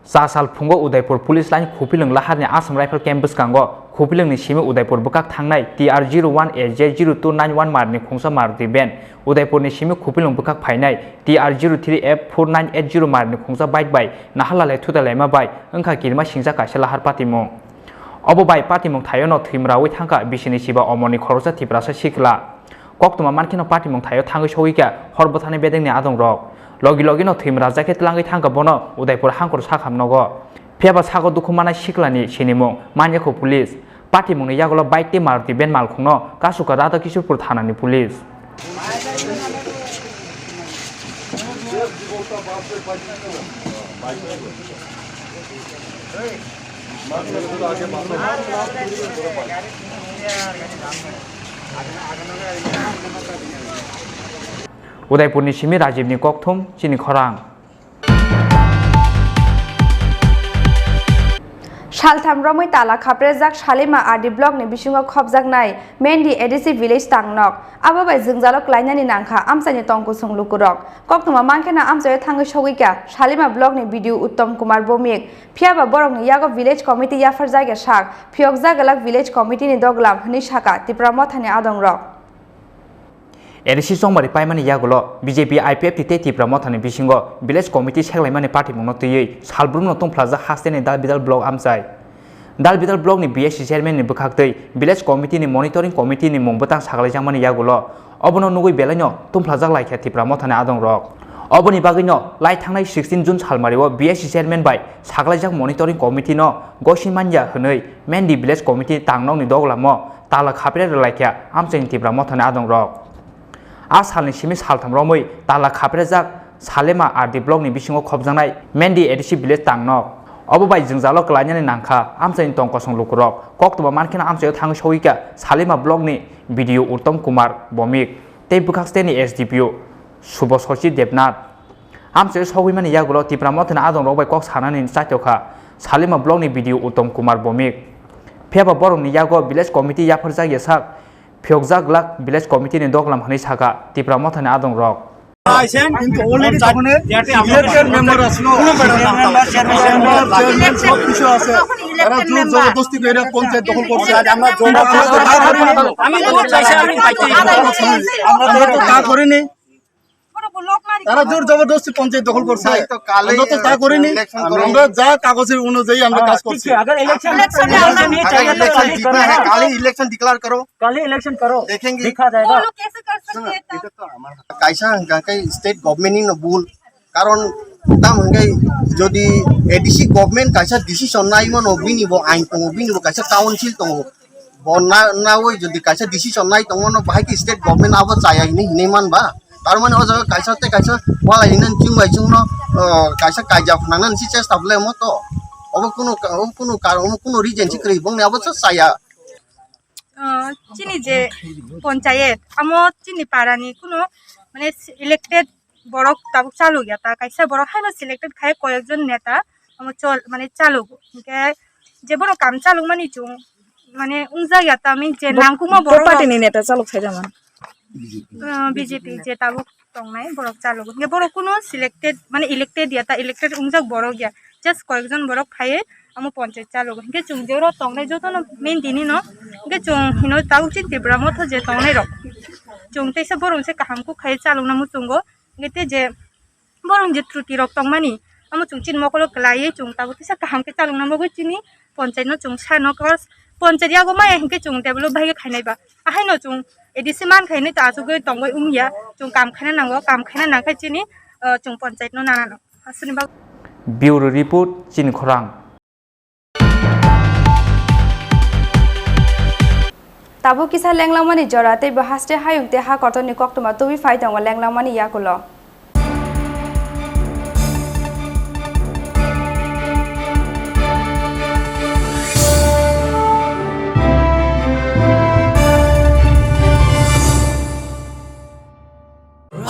4 sal phongo Udaipur police line khupileng lahar ni Assam Rifle Camp buskango khupileng ni simi Udaipur bukak thangnai TR01 AJ0291 marni khungsa Maruti ben Udaipur ni simi khupileng bukak phainai TR03F4980 marni khungsa bike bai nahalale thudalaima bai angkha kirma singja kaisa lahar patimung obo bai patimung thayono thimrawi thangka bisini siba omoni khorosa tiprasa sikla koktuma mankino patimung thayo thangai soika horbothani bedengni adong rok logi logi no thimra jacket langai thangka bono Udaipur hangkor sakham nogo phiaba sago dukhumana siklani sinimung manyako police patimung ni yagolo bike te Maruti ben malkhungno kasuka rada kishorpur thanani police उदयपुरनि Simi राजीवनि ककथुम चिनी खरां सालथाम रमै ताला खाप्रेजाक शालिमा आदि ब्लकनि बिसिङाव खबजाकनाय मेन्डि ADC village तांनक आबाबाय जोंजालक लाइनानि नांखा आमसानि तंको संलुकुरक कक्तमा मानखेना आमसाय थाङै सौगैका शालिमा ब्लकनि BDO Uttam Kumar Bhowmik फियाबा बरकनि यागो village committee याफर जागे साक फियक जागलाक भिलेज कमिटिनि दगलाम हनि साका त्रिपुरा मथानि आदंरक एडिसि समबारि पाइमानि यागुलो बीजेपी आईपीएफ तिते त्रिपुरा मथानि बिसिङाव भिलेज कमिटि सेगलायमानि पार्टी मुंनो तैयै सालब्रुमनो तंफ्लाजा हास्तेनि दालबिदाल ब्लक आमसाय दालबिदाल ब्लकनि बीएससी चेयरमैननि बखाक्तै भिलेज कमिटिनि मनिटरिंग कमिटिनि मुंबतां सागलायजामानि यागुलो अबनो नुगै बेलायनो तंफ्लाजाक लायखा त्रिपुरा मथानि आदंरक अबनि बागैनो लाइ थांनाय 16 जुन सालमारियाव बीएससी चेयरमैन बाय सागलायजाक मनिटरिंग कमिटिनो गसिमानया हनै मेन्डि भिलेज कमिटि तांनौनि दगलामो ताला खाप्रे लायखा आमसायनि त्रिपुरा मथानि आदंरक आ सालनि सिमी सालथाम रमै ताला खाप्रेजाक सालेमा आरडि ब्लकनि बिसिङाव खबजानाय मेन्डि एडिसि भिलेज तांनक अबबाय जोंजालो क्लाइनानि नांखा आमसायनि तंकसं लुकुरक कक्तबा मानखेना आमसायाव थाङै सौयैका सालेमा ब्लकनि बिडिअ उत्तम कुमार बमिक तै बुखाक्सतेनि एसडिपिअ शुभ सचि देबनाथ आमसायाव सौयैमानि यागुलो त्रिपुरा मथानि आदंरकबाय कक सानानि चाइतखा सालेमा ब्लकनि बिडिअ उत्तम कुमार बमिक फेबा बरंनि यागो भिलेज कमिटि याफर जागे साक फियकजाक लाक भिलेज कमिटिनि दगलाम हनै साका त्रिपुरा मथानि आदंरक তারা জোর জবরদস্তি পঞ্চায়েত দখল করছে আমরা তো তা করিনি আমরা যা কাগজের অনুযায়ী আমরা কাজ করছি কালি इलेक्शन डिक्लेयर करो कल इलेक्शन करो देखेंगे देखा जाएगा কাইসা গাঙ্কাই স্টেট গভর্নমেন্ট নি ভুল কারণ তাম গাই যদি এডিসি গভর্নমেন্ট কাইসা ডিসিশন নাইমন অবিনিব আইন তং অবিনিব কাইসা কাউন্সিল তং বনা না ওই যদি কাইসা ডিসিশন নাই তং ন বাহাই স্টেট গভর্নমেন্ট আবো চাই হিনে মানবা তার মানে ও জায়গা কাইসাতে কাইসা ওয়ালা হিনান চিংবাই চিংনো কাইসা কাইজা ফনানান সি চেষ্টা বলে মতো অব কোনো কারণ কোনো রিজন সি করি বংনে আবো চাইয়া চিনি যে পঞ্চায়েত আমো চিনি পারানি কোনো মানে ইলেক্টেড বড় তাবুক চালু গিয়া তা কাইসা বড় হাইনো সিলেক্টেড খায় কয়েকজন নেতা আমো চল মানে চালুক কে যে বড় কাম চালুক মানে চুং মানে উংজা গিয়া তা আমি যে নাংকুমো বড় পার্টিনি নেতা চালুক খাই জামান বিজেপি যে তাবুক তংনাই বড় চালুক কে বড় কোনো সিলেক্টেড মানে ইলেক্টেড দিয়া তা ইলেক্টেড উংজা বড় গিয়া জাস্ট কয়েকজন বড় খায়ে আমো পঞ্চায়েত চালুক কে চুং যে বড় তংনাই যত মেন দিনি ন কে চুং হিনো তাবুক চিন ত্রিপুরা মতো যে তংনাই রক চুং তেসা বড় সে কাহামকু খাই চালুক নামু চুঙ্গো গেতে যে বড় যে ত্রুটি রক তংমানি আমো চুং চিন মকলো ক্লাইয়ে চুং তাবুক তেসা কাহামকে চালুক নামু গো চিনি পঞ্চায়েত ন চুং সানো কস পঞ্চায়েত ইয়াগো মাই হিকে চুং টেবলো ভাইগে খাইনাইবা আহাই ন চুং এডিসি মান খাইনি তা আজুগে তংগই উমিয়া চুং কাম খাইনা নাंगो কাম খাইনা নাখাই চিনি চুং পঞ্চায়েত ন নানানো আসুনিবা ब्यूरो रिपोर्ट चिनी खरां ताबु किसा लेंलामनि जराते बहास्ते हायुंते हा कतनि कक्तमा तुबि फाइदंग लेंलामनि याकुलो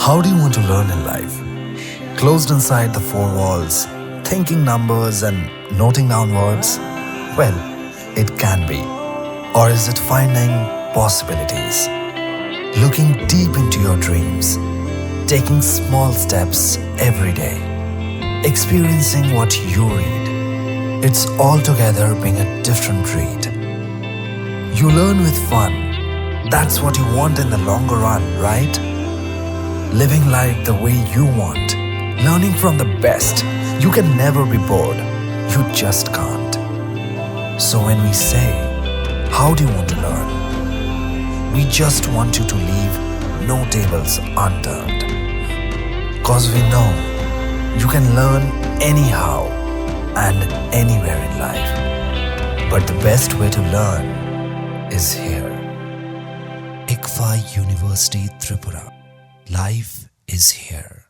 How do you want to learn in life? Closed inside the four walls, thinking numbers and noting down words? Well, it can be. Or is it finding possibilities? Looking deep into your dreams, taking small steps every day, experiencing what you read. It's altogether being a different breed. You learn with fun. That's what you want in the longer run, right? Living life the way you want. Learning from the best. You can never be bored. You just can't. So when we say, how do you want to learn? We just want you to leave no tables unturned. Cause we know you can learn anyhow and anywhere in life. But the best way to learn is here. ICFA University Tripura. Life is here.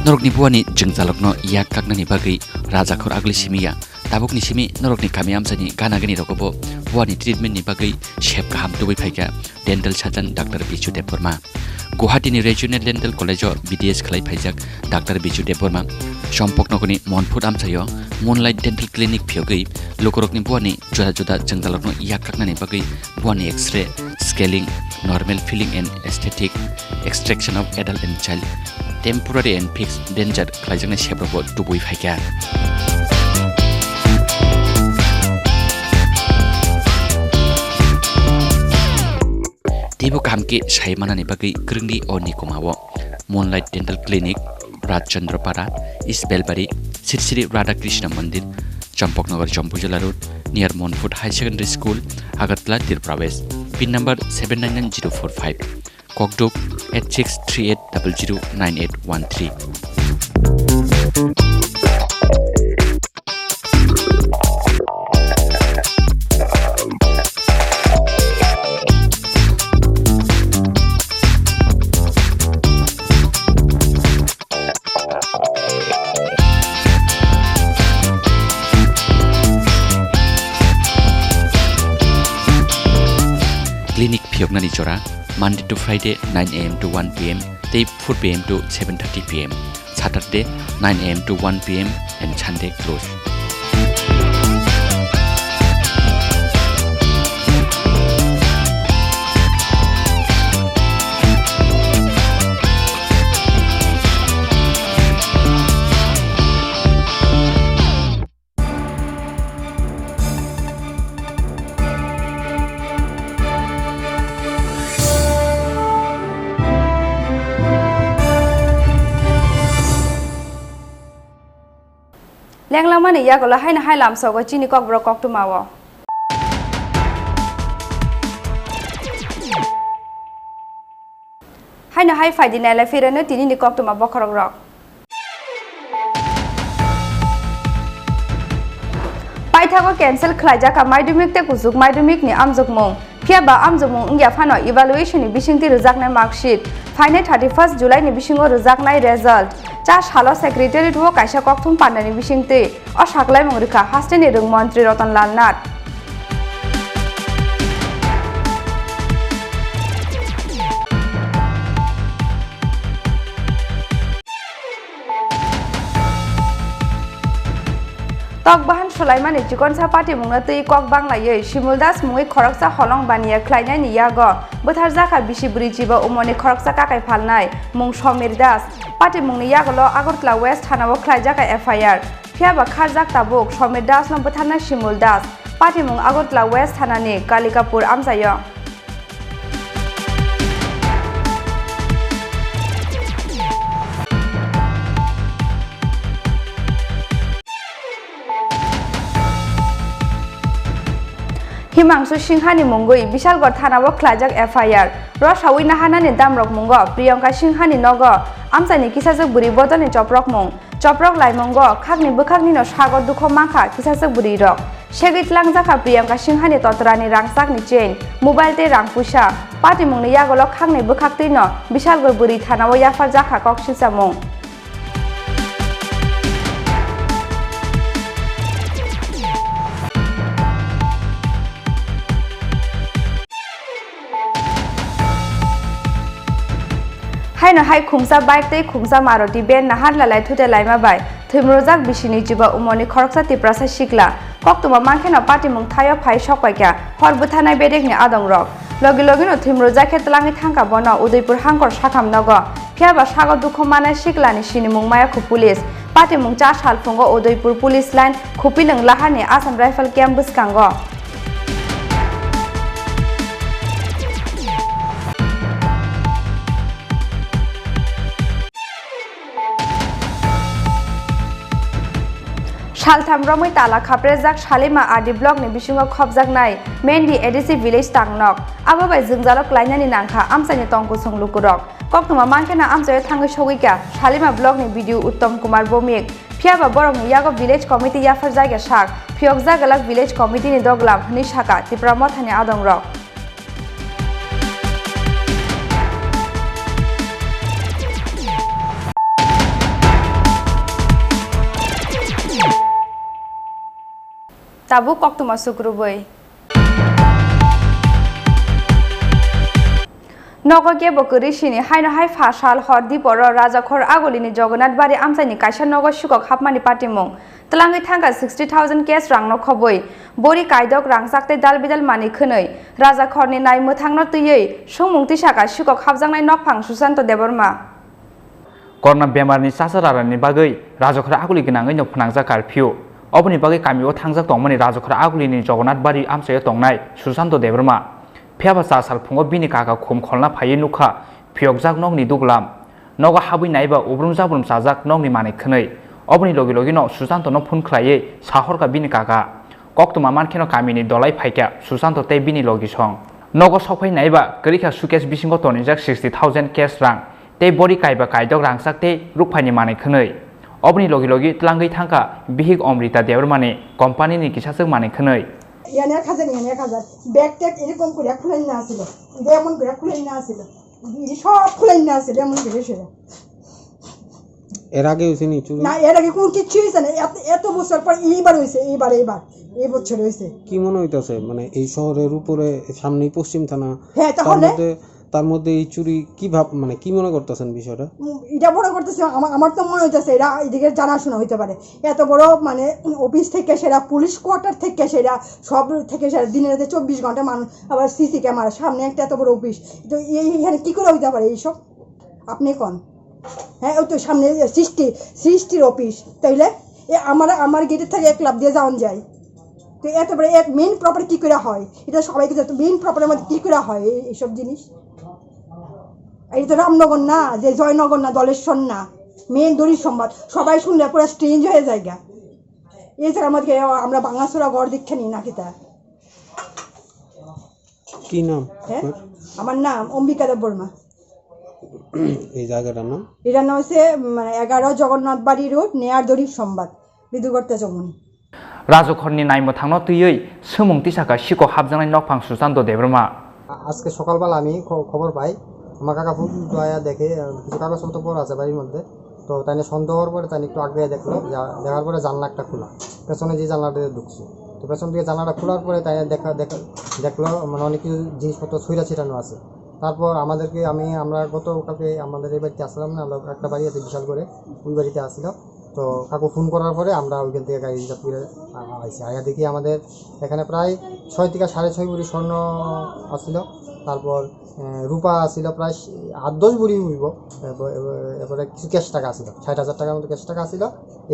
norokni buani jengjalokno yak kaknani bagai rajakhor agli simiya tabukni simi norokni kami amsani gana gani rokobo buani treatment ni bagai shep kaham tubai phaika dental surgeon Dr. Bichu Deborma Guwahati ni Regional Dental College BDS khlai phaijak Dr. Bichu Deborma sompoknokoni monfut amsayo Moonlight Dental Clinic phiogai lokorokni buani juda juda jengjalokno yak kaknani bagai buani X-ray scaling normal filling and aesthetic extraction of adult and child temporary and fixed danger khlaijangna shebrabo tubui phaika Tibu kamke Saimana bagai Gringdi Oni Kumawo Moonlight Dental Clinic Rajchandrapara East Belbari Sri Radha Krishna Mandir Champoknagar Champujala Road near Monfort High Secondary School Agartala Tripura West pin number 799045 Kokdok 8638009813 Clinic Pyognani Chora Monday to Friday 9 a.m. to 1 p.m. Day 4 p.m. to 7:30 p.m. Saturday 9 a.m. to 1 p.m. and Sunday close. Leng lama ni ya gola hai na hai lam so go chini kok bro kok tu mawo hai na hai fai di na la fira na tini ni kok tu ma bokrok rok pai tha go cancel khlaija ka maidumik te kuzuk maidumik ni amjuk mong phia ba amjuk mong ingya phano evaluation ni bisingti rejak na mark sheet final 31st July ni bisingo rejak nai result cha salo secretary tho kaisa kokthum panani bisingti o saklai mongrika hasteni rung mantri Ratanlal Nath tok bahan Sulaimani Chikonsa Party mungna tui kok banglaye Simuldas mungi khoroksa holong baniya khlainai ni yago bothar jaka bisi brijiba umoni khoroksa kakai phalnai mung Somir Das Party mungni yagolo Agartala West Thanao khlaijaka FIR phiaba kharjak tabuk Somir Das no botharna Simuldas Party mung Agartala West Thanani Kalikapur amjayo Himangsu Singhani Mungui Bishalgor Thanao khlajak FIR Rosawi Nahanani Damrok Mungo Priyanka Singhani Nogo Amsani Kisajak Buri Bodoni Choprok Mung Choprok Lai Mungo Khagni Bukhagni no Sagor Dukho Mangkha Kisajak Buri Rok Segit Langjaka Priyanka Singhani Totrani Rangsakni Chain Mobile te Rangpusa Party Mungni Yagolo Khagni Bukhagti no Bishalgor Buri Thanao Yafar Jaka Kok Sisamung hai no hai khumsa bike te khumsa Maruti ben nahar lalai thute laima bai thimrojak bisini jiba umoni khoroksa tiprasa sikla koktuma mangkhena party mung thayo phai sokpaikya hor buthanai bedek ni adong rok logi logi no thimrojak khetlangi thangka bono Udaipur hangkor sakham nogo phiaba sago dukho manai siklani sinimung maya khu police party mung cha salfungo Udaipur police line khupinang lahani Assam Rifle Camp buskango Shaltham Romui Tala Khaprejak Shalima Adi Block ni bisingo khobjak nai Mendi ADC village tangnok abo bai jungjalok lainani nangkha amsani tongku songlukurok koktuma mangkhena amsayo thangi sogika Shalima Block ni video Uttam Kumar Bomik phiaba borok ni yago village committee yafar jaiga sak phiokjak galak village committee ni doglam ni saka Tripura mothani adongrok tabu koktuma sukruboi Nogoge bokuri shini haino hai fashal hordi poro Rajakhor agolini Jagannath bari amsaini kaisa nogo shukok hapmani patimong tlangai thanga 60,000 cash rang no khoboi bori kaidok rang sakte dalbidal mani khonoi Rajakhorni nai mothangno tuyei songmungti saka shukok hapjangnai nokphang Susanto Deborma Korona bemarni sasararani bagai Rajakhor agoli ginangai no phanangja curfew oboni bagai kamio thangjak tongmani Rajakhor agolini Jagannath bari amsayo tongnai Susanto Deborma Phiaba sal phungo bini kaka khum kholna phai nukha phiokjak nokni duglam nogo habui naiba ubrum jabrum sajak nokni mane khonei oboni logi logi no Susanto no phun khlaiye sahorka bini kaka koktuma mankheno kamini dolai phaika Susanto te bini logi song nogo sokhai naiba krikha sukesh bisingo tonijak 60,000 cash rang te bori kaiba kaidok rang sakte rukphani mane khonei oboni logi logi tlangai thangka bihik Amrita Debormani company ni kisasuk mane khonei ইয়ানে খাজার bag tag এরকম করে খুলাই না আসিল এমন করে খুলাই না আসিল সব খুলাই না আসিল এমন করে সেটা এর আগে হয়েছে নি চুরি না এর আগে কোনো কিছু হয়েছে না এত বছর পর এইবার হয়েছে এই বছর হয়েছে কি মনে হইতাছে মানে এই শহরের উপরে সামনেই পশ্চিম থানা হ্যাঁ তাহলে তার মধ্যে এই চুরি কি ভাব মানে কি মনে করতেছেন বিষয়টা এটা মনে করতেছে আমার তো মনে হইতেছে এরা এদিকে জানাশোনা হইতে পারে এত বড় মানে অফিস থেকে সেরা পুলিশ কোয়ার্টার থেকে সেরা সব থেকে সেরা দিনে রাতে 24 ঘন্টা মানুষ আবার সিসি ক্যামেরা সামনে একটা এত বড় অফিস তো এইখানে কি করে হইতে পারে এইসব আপনি কোন হ্যাঁ ওই তো সামনে সৃষ্টির অফিস তাইলে আমার গেটের থেকে এক লাভ দিয়ে যাওয়ান যায় তো এত বড় এক মেইন প্রপার্টি কি করে হয় এটা সবাইকে মেইন প্রপার্টির মধ্যে কি করে হয় এইসব জিনিস এই তো রামনগর না যে জয়নগর না দলেশ্বর না মেন দড়ির সংবাদ সবাই শুনলে পুরো স্ট্রেঞ্জ হয়ে যায় এই জায়গার মধ্যে আমরা বাঙাসোরা গড় দীক্ষা নিই নাকি তা কি নাম হ্যাঁ আমার নাম অম্বিকা দেববর্মা এই জায়গাটার নাম এটার নাম হচ্ছে 11 জগন্নাথ বাড়ি রোড নেয়ার দড়ির সংবাদ বিদুগর্তা চমনি Rajakhorni naimo thangno tuyei somungti saka shiko habjangnai nokphang Susanto Deborma আজকে সকালবেলা আমি খবর পাই আমার কাকা ফুল দয়া দেখে কিছু কাগজপত্র পড়া আছে বাড়ির মধ্যে তো তাই সন্দেহ হওয়ার পরে তাই একটু আগে দেখলো দেখার পরে জানলা একটা খোলা পেছনে যে জানলাটা ঢুকছে তো পেছন থেকে জানলাটা খোলার পরে তাই দেখলো মানে অনেক কিছু জিনিসপত্র ছুঁড়া ছিটানো আছে তারপর আমরা গতকালকে আমাদের এই বাড়িতে আসলাম না আমরা একটা বাড়ি আছে বিশাল করে ওই বাড়িতে আসলো তো কাকু ফোন করার পরে আমরা ওইখান থেকে গাড়ি রিজার্ভ করে আইসি আয়া দেখি আমাদের এখানে প্রায় 6 থেকে 6.5 ভরি স্বর্ণ আসছিল তারপর রূপা আসছিল প্রায় 8-10 ভরি হইব এরপরে কিছু ক্যাশ টাকা আসছিল 60,000 টাকার মতো ক্যাশ টাকা আসছিল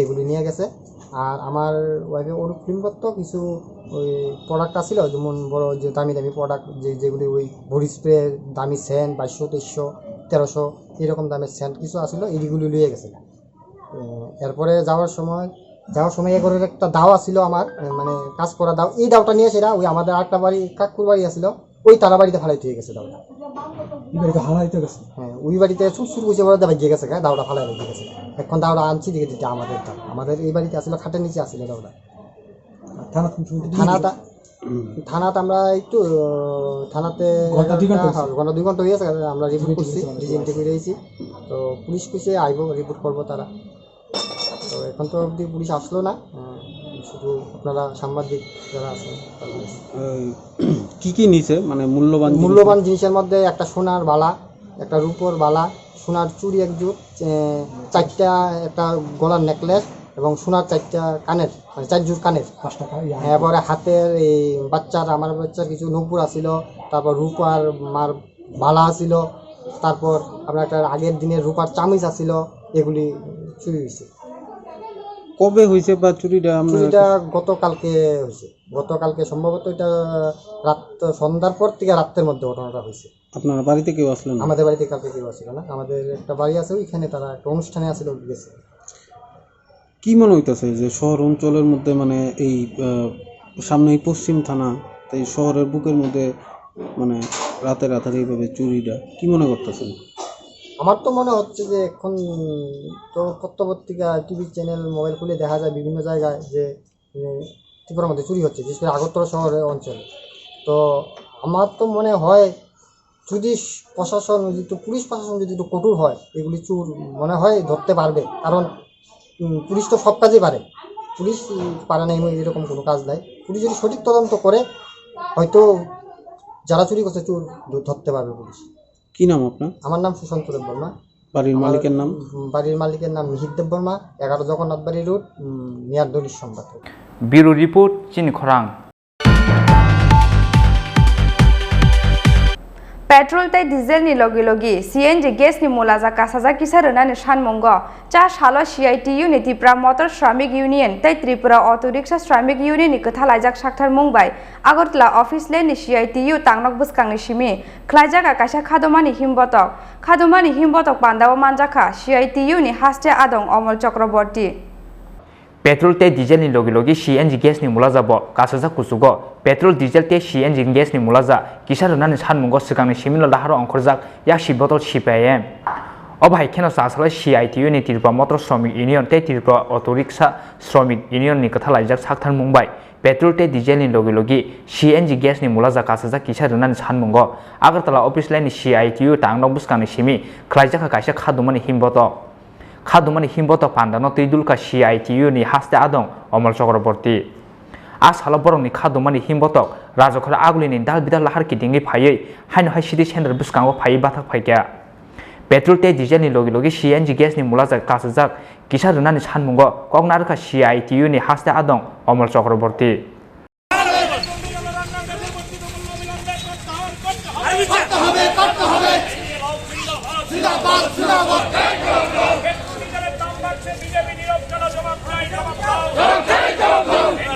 এগুলি নিয়ে গেছে আর আমার ওয়াইফে ওর ফিল্মপত্র কিছু ওই প্রোডাক্ট আসছিল যেমন বড় যে দামি প্রোডাক্ট যেগুলি ওই বডি স্প্রে দামি সেন্ট 2200 2300 1300 এরকম দামের সেন্ট কিছু আসছিল এইগুলি নিয়ে গেছে এরপরে যাওয়ার সময় এ ঘরের একটা দাও আসছিল আমার মানে কাজ করা দাও এই দাওটা নিয়ে সেরা ওই আমাদের আরেকটা বাড়ি কাকুর বাড়ি আসছিল ওই তারা বাড়িতে ফালাইতে হয়ে গেছে দাওটা হ্যাঁ ওই বাড়িতে সুর বুঝে বলে বাজিয়ে গেছে দাওটা ফালাই রেখে গেছে এখন দাওটা আনছি দেখে দিতে আমাদের এই বাড়িতে আসছিল খাটের নিচে আসছিল দাওটা থানাতে আমরা একটু থানাতে ঘন্টা 2 ঘন্টা হয়ে গেছে আমরা রিপোর্ট করছি ডিএনটি করে দিয়েছি তো পুলিশ কুছে আইব রিপোর্ট করবো তারা তো এখন তো অবধি পুলিশ আসলো না শুধু আপনারা সাংবাদিক যারা আছেন কি নিছে মানে মূল্যবান জিনিসের মধ্যে একটা সোনার বালা একটা রূপোর বালা সোনার চুড়ি এক জোড় 4টা একটা গলার নেকলেস এবং সোনার 4টা কানের মানে 4 জোড় কানের 5 টাকা এরপরে হাতের এই আমার বাচ্চার কিছু নূপুর আসিল তারপর রূপার মার বালা আসিল তারপর আপনার একটা আগের দিনের রূপার চামিচ আসিল এগুলি চুরি হয়েছে কবে হয়েছে বা চুরিটা গতকালকে হয়েছে গতকালকে সম্ভবত এটা রাত সন্ধ্যার পর থেকে রাতের মধ্যে ঘটনাটা হয়েছে আপনার বাড়িতে কেউ আসলো না আমাদের বাড়িতে কালকে কেউ আসলো না আমাদের একটা বাড়ি আছে ওইখানে তারা একটা অনুষ্ঠানে আসলে গেছে কি মনে হইতেছে যে শহর অঞ্চলের মধ্যে মানে এই সামনে পশ্চিম থানা তাই শহরের বুকের মধ্যে মানে রাতের এইভাবে চুরিটা কি মনে করতেছেন আমার তো মনে হচ্ছে যে এখন তো পত্রপত্রিকা টিভি চ্যানেল মোবাইল খুলে দেখা যায় বিভিন্ন জায়গায় যে ত্রিপুরার মধ্যে চুরি হচ্ছে বিশেষ করে আগরতলা শহরের অঞ্চলে তো আমার তো মনে হয় যদি প্রশাসন পুলিশ প্রশাসন যদি একটু কঠোর হয় এগুলি চুর মনে হয় ধরতে পারবে কারণ পুলিশ তো সব কাজই পারে পুলিশ পারে নাই এরকম কোনো কাজ নাই। পুলিশ যদি সঠিক তদন্ত করে হয়তো যারা চুরি করছে চোর ধরতে পারবে পুলিশ। কি নাম আপনার? আমার নাম সুশান্ত দেব বর্মা। বাড়ির মালিকের নাম? বাড়ির মালিকের নাম মিহির দেব বর্মা, 11 জগন্নাথ বাড়ি রোড, মিয়ারদলির সংবাদ। ব্যুরো রিপোর্ট চিনি খরাং। पेट्रोल तै डिजेल नि लगी लगी सीएनजी गैस नि मुलाजा कासाजा किसा रनानि सानमंग चा सालो सीआईटीयू नि त्रिपुरा मोटर श्रमिक यूनियन तै त्रिपुरा अटो रिक्शा श्रमिक यूनियन नि कथा लाइजाक साक्थार मुंबाय आगरतला ऑफिस ले नि सीआईटीयू तांगनक बुसकांनि सिमी ख्लाइजाका कासा खादमानि हिमबतक बान्दाव मानजाखा सीआईटीयू नि हास्टे आदं अमल चक्रवर्ती पेट्रोल ते डिजेल नि लगी लगी सीएनजी गैस नि मुलाजा ब कासाजा कुसुगो पेट्रोल डिजेल ते सीएनजी गैस नि मुलाजा किसा रनानि सानमुंगो सिगांनि सिमिल लाहारो अंखरजाक याक सिबतल सीपीआईएम अबाय खेनो सासला सीआईटीयू नि त्रिपुरा मोटर श्रमिक यूनियन ते त्रिपुरा अटो रिक्शा श्रमिक यूनियन नि कथा लाइजाक साक्थार मुंबाय पेट्रोल ते डिजेल नि लगी लगी सीएनजी गैस नि मुलाजा कासाजा किसा रनानि सानमुंगो आगरतला ऑफिस लाइन सीआईटीयू तांगनक बुसकांनि सिमी ख्लाइजाका कासा खादुमानि हिमबतक पान्दानो तैदुलका सीआईटीयू नि हास्ते आदं अमल चक्रवर्ती आ साला बरंनि खादुमानि हिमबतक राजखर आगुलिनि दाल बिदाल लाहार किदिंगि फायै हाइन हाय सिटी सेंटर बुसकांगो फायै बाथाक फायगा पेट्रोल ते डिजेल नि लगी लगी सीएनजी गैस नि मुलाजा कासाजाक किसा रनानि सानमुंगो कगनारका सीआईटीयू नि हास्ते आदं अमल चक्रवर्ती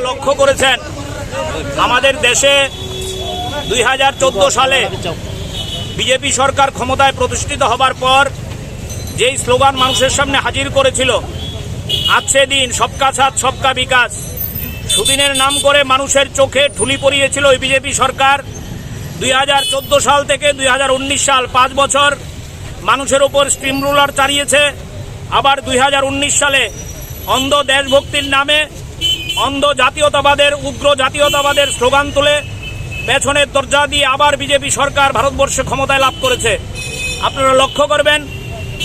লক্ষ্য করেছেন আমাদের দেশে 2014 সালে বিজেপি সরকার ক্ষমতায় প্রতিষ্ঠিত হবার পর যেই স্লোগান মানুষের সামনে হাজির করেছিল আজকে দিন সবকা সাথ সবকা বিকাশ সুদিনের নাম করে মানুষের চোখে ঠুলি পরিয়েছিল ওই বিজেপি সরকার 2014 সাল থেকে 2019 সাল 5 বছর মানুষের উপর স্টিম রুলার চালিয়েছে আবার 2019 সালে অন্ধ দেশভক্তির নামে অন্ধ জাতীয়তাবাদের উগ্র জাতীয়তাবাদের স্লোগান তুলে পেছনের দরজা দিয়ে আবার বিজেপি সরকার ভারতবর্ষে ক্ষমতায় লাভ করেছে। আপনারা লক্ষ্য করবেন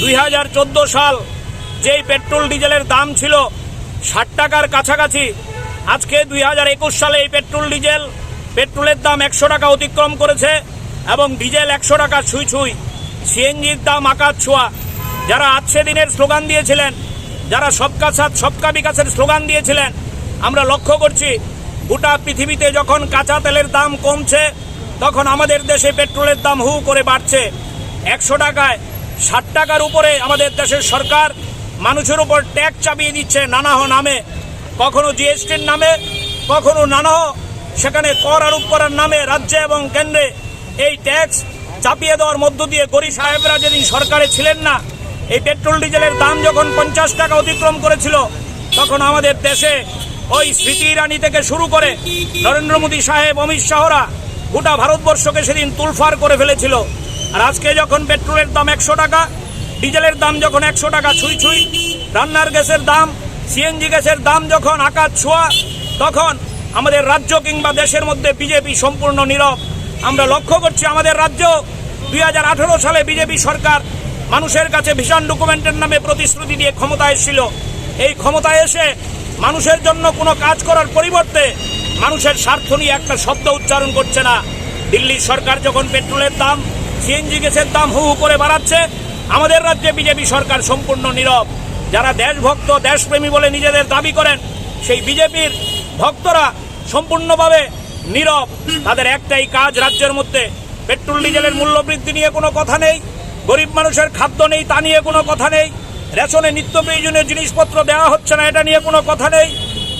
2014 সাল যেই পেট্রোল ডিজেলের দাম ছিল 60 টাকার কাছাকাছি আজকে 2021 সালে এই পেট্রোলের দাম 100 টাকা অতিক্রম করেছে এবং ডিজেল 100 টাকা ছুঁই সিএনজির দাম আকাশ ছোঁয়া। যারা আজকে দিনের স্লোগান দিয়েছিলেন যারা সবকা সাথ সবকা বিকাশের স্লোগান দিয়েছিলেন আমরা লক্ষ্য করছি গোটা পৃথিবীতে যখন কাঁচা তেলের দাম কমছে তখন আমাদের দেশে পেট্রোলের দাম হু করে বাড়ছে 100 টাকায় 60 টাকার উপরে আমাদের দেশের সরকার মানুষের উপর ট্যাক্স চাপিয়ে দিচ্ছে নানাহ নামে কখনো জিএসটির নামে কখনো নানাহ সেখানে কর আরোপ করার নামে রাজ্যে এবং কেন্দ্রে এই ট্যাক্স চাপিয়ে দেওয়ার মধ্য দিয়ে গরিব সাহেবরা যেদিন সরকারে ছিলেন না এই পেট্রোল ডিজেলের দাম যখন 50 টাকা অতিক্রম করেছিল তখন আমাদের দেশে ওই স্মৃতি ইরানি থেকে শুরু করে নরেন্দ্র মোদী সাহেব অমিত শাহরা গোটা ভারতবর্ষকে সেদিন তুলফার করে ফেলেছিল। আর আজকে যখন পেট্রোলের দাম 100 টাকা ডিজেলের দাম যখন 100 টাকা ছুঁই রান্নার গ্যাসের দাম সিএনজি গ্যাসের দাম যখন আকাশ ছোঁয়া তখন আমাদের রাজ্য কিংবা দেশের মধ্যে বিজেপি সম্পূর্ণ নীরব। আমরা লক্ষ্য করছি আমাদের রাজ্য 2018 সালে বিজেপি সরকার মানুষের কাছে ভিশন ডকুমেন্টের নামে প্রতিশ্রুতি দিয়ে ক্ষমতায় এসেছিল। এই ক্ষমতায় এসে মানুষের জন্য কোনো কাজ করার পরিবর্তে মানুষের স্বার্থ নিয়ে একটা শব্দ উচ্চারণ করছে না। দিল্লির সরকার যখন পেট্রোলের দাম সিএনজি গ্যাসের দাম হু হু করে বাড়াচ্ছে আমাদের রাজ্যে বিজেপি সরকার সম্পূর্ণ নীরব। যারা দেশভক্ত দেশপ্রেমী বলে নিজেদের দাবি করেন সেই বিজেপির ভক্তরা সম্পূর্ণভাবে নীরব। তাদের একটাই কাজ রাজ্যের মধ্যে পেট্রোল ডিজেলের মূল্য বৃদ্ধি নিয়ে কোনো কথা নেই, গরিব মানুষের খাদ্য নেই তা নিয়ে কোনো কথা নেই, রেশনে নিত্য প্রয়োজনীয় জিনিসপত্র দেওয়া হচ্ছে না এটা নিয়ে কোনো কথা নেই,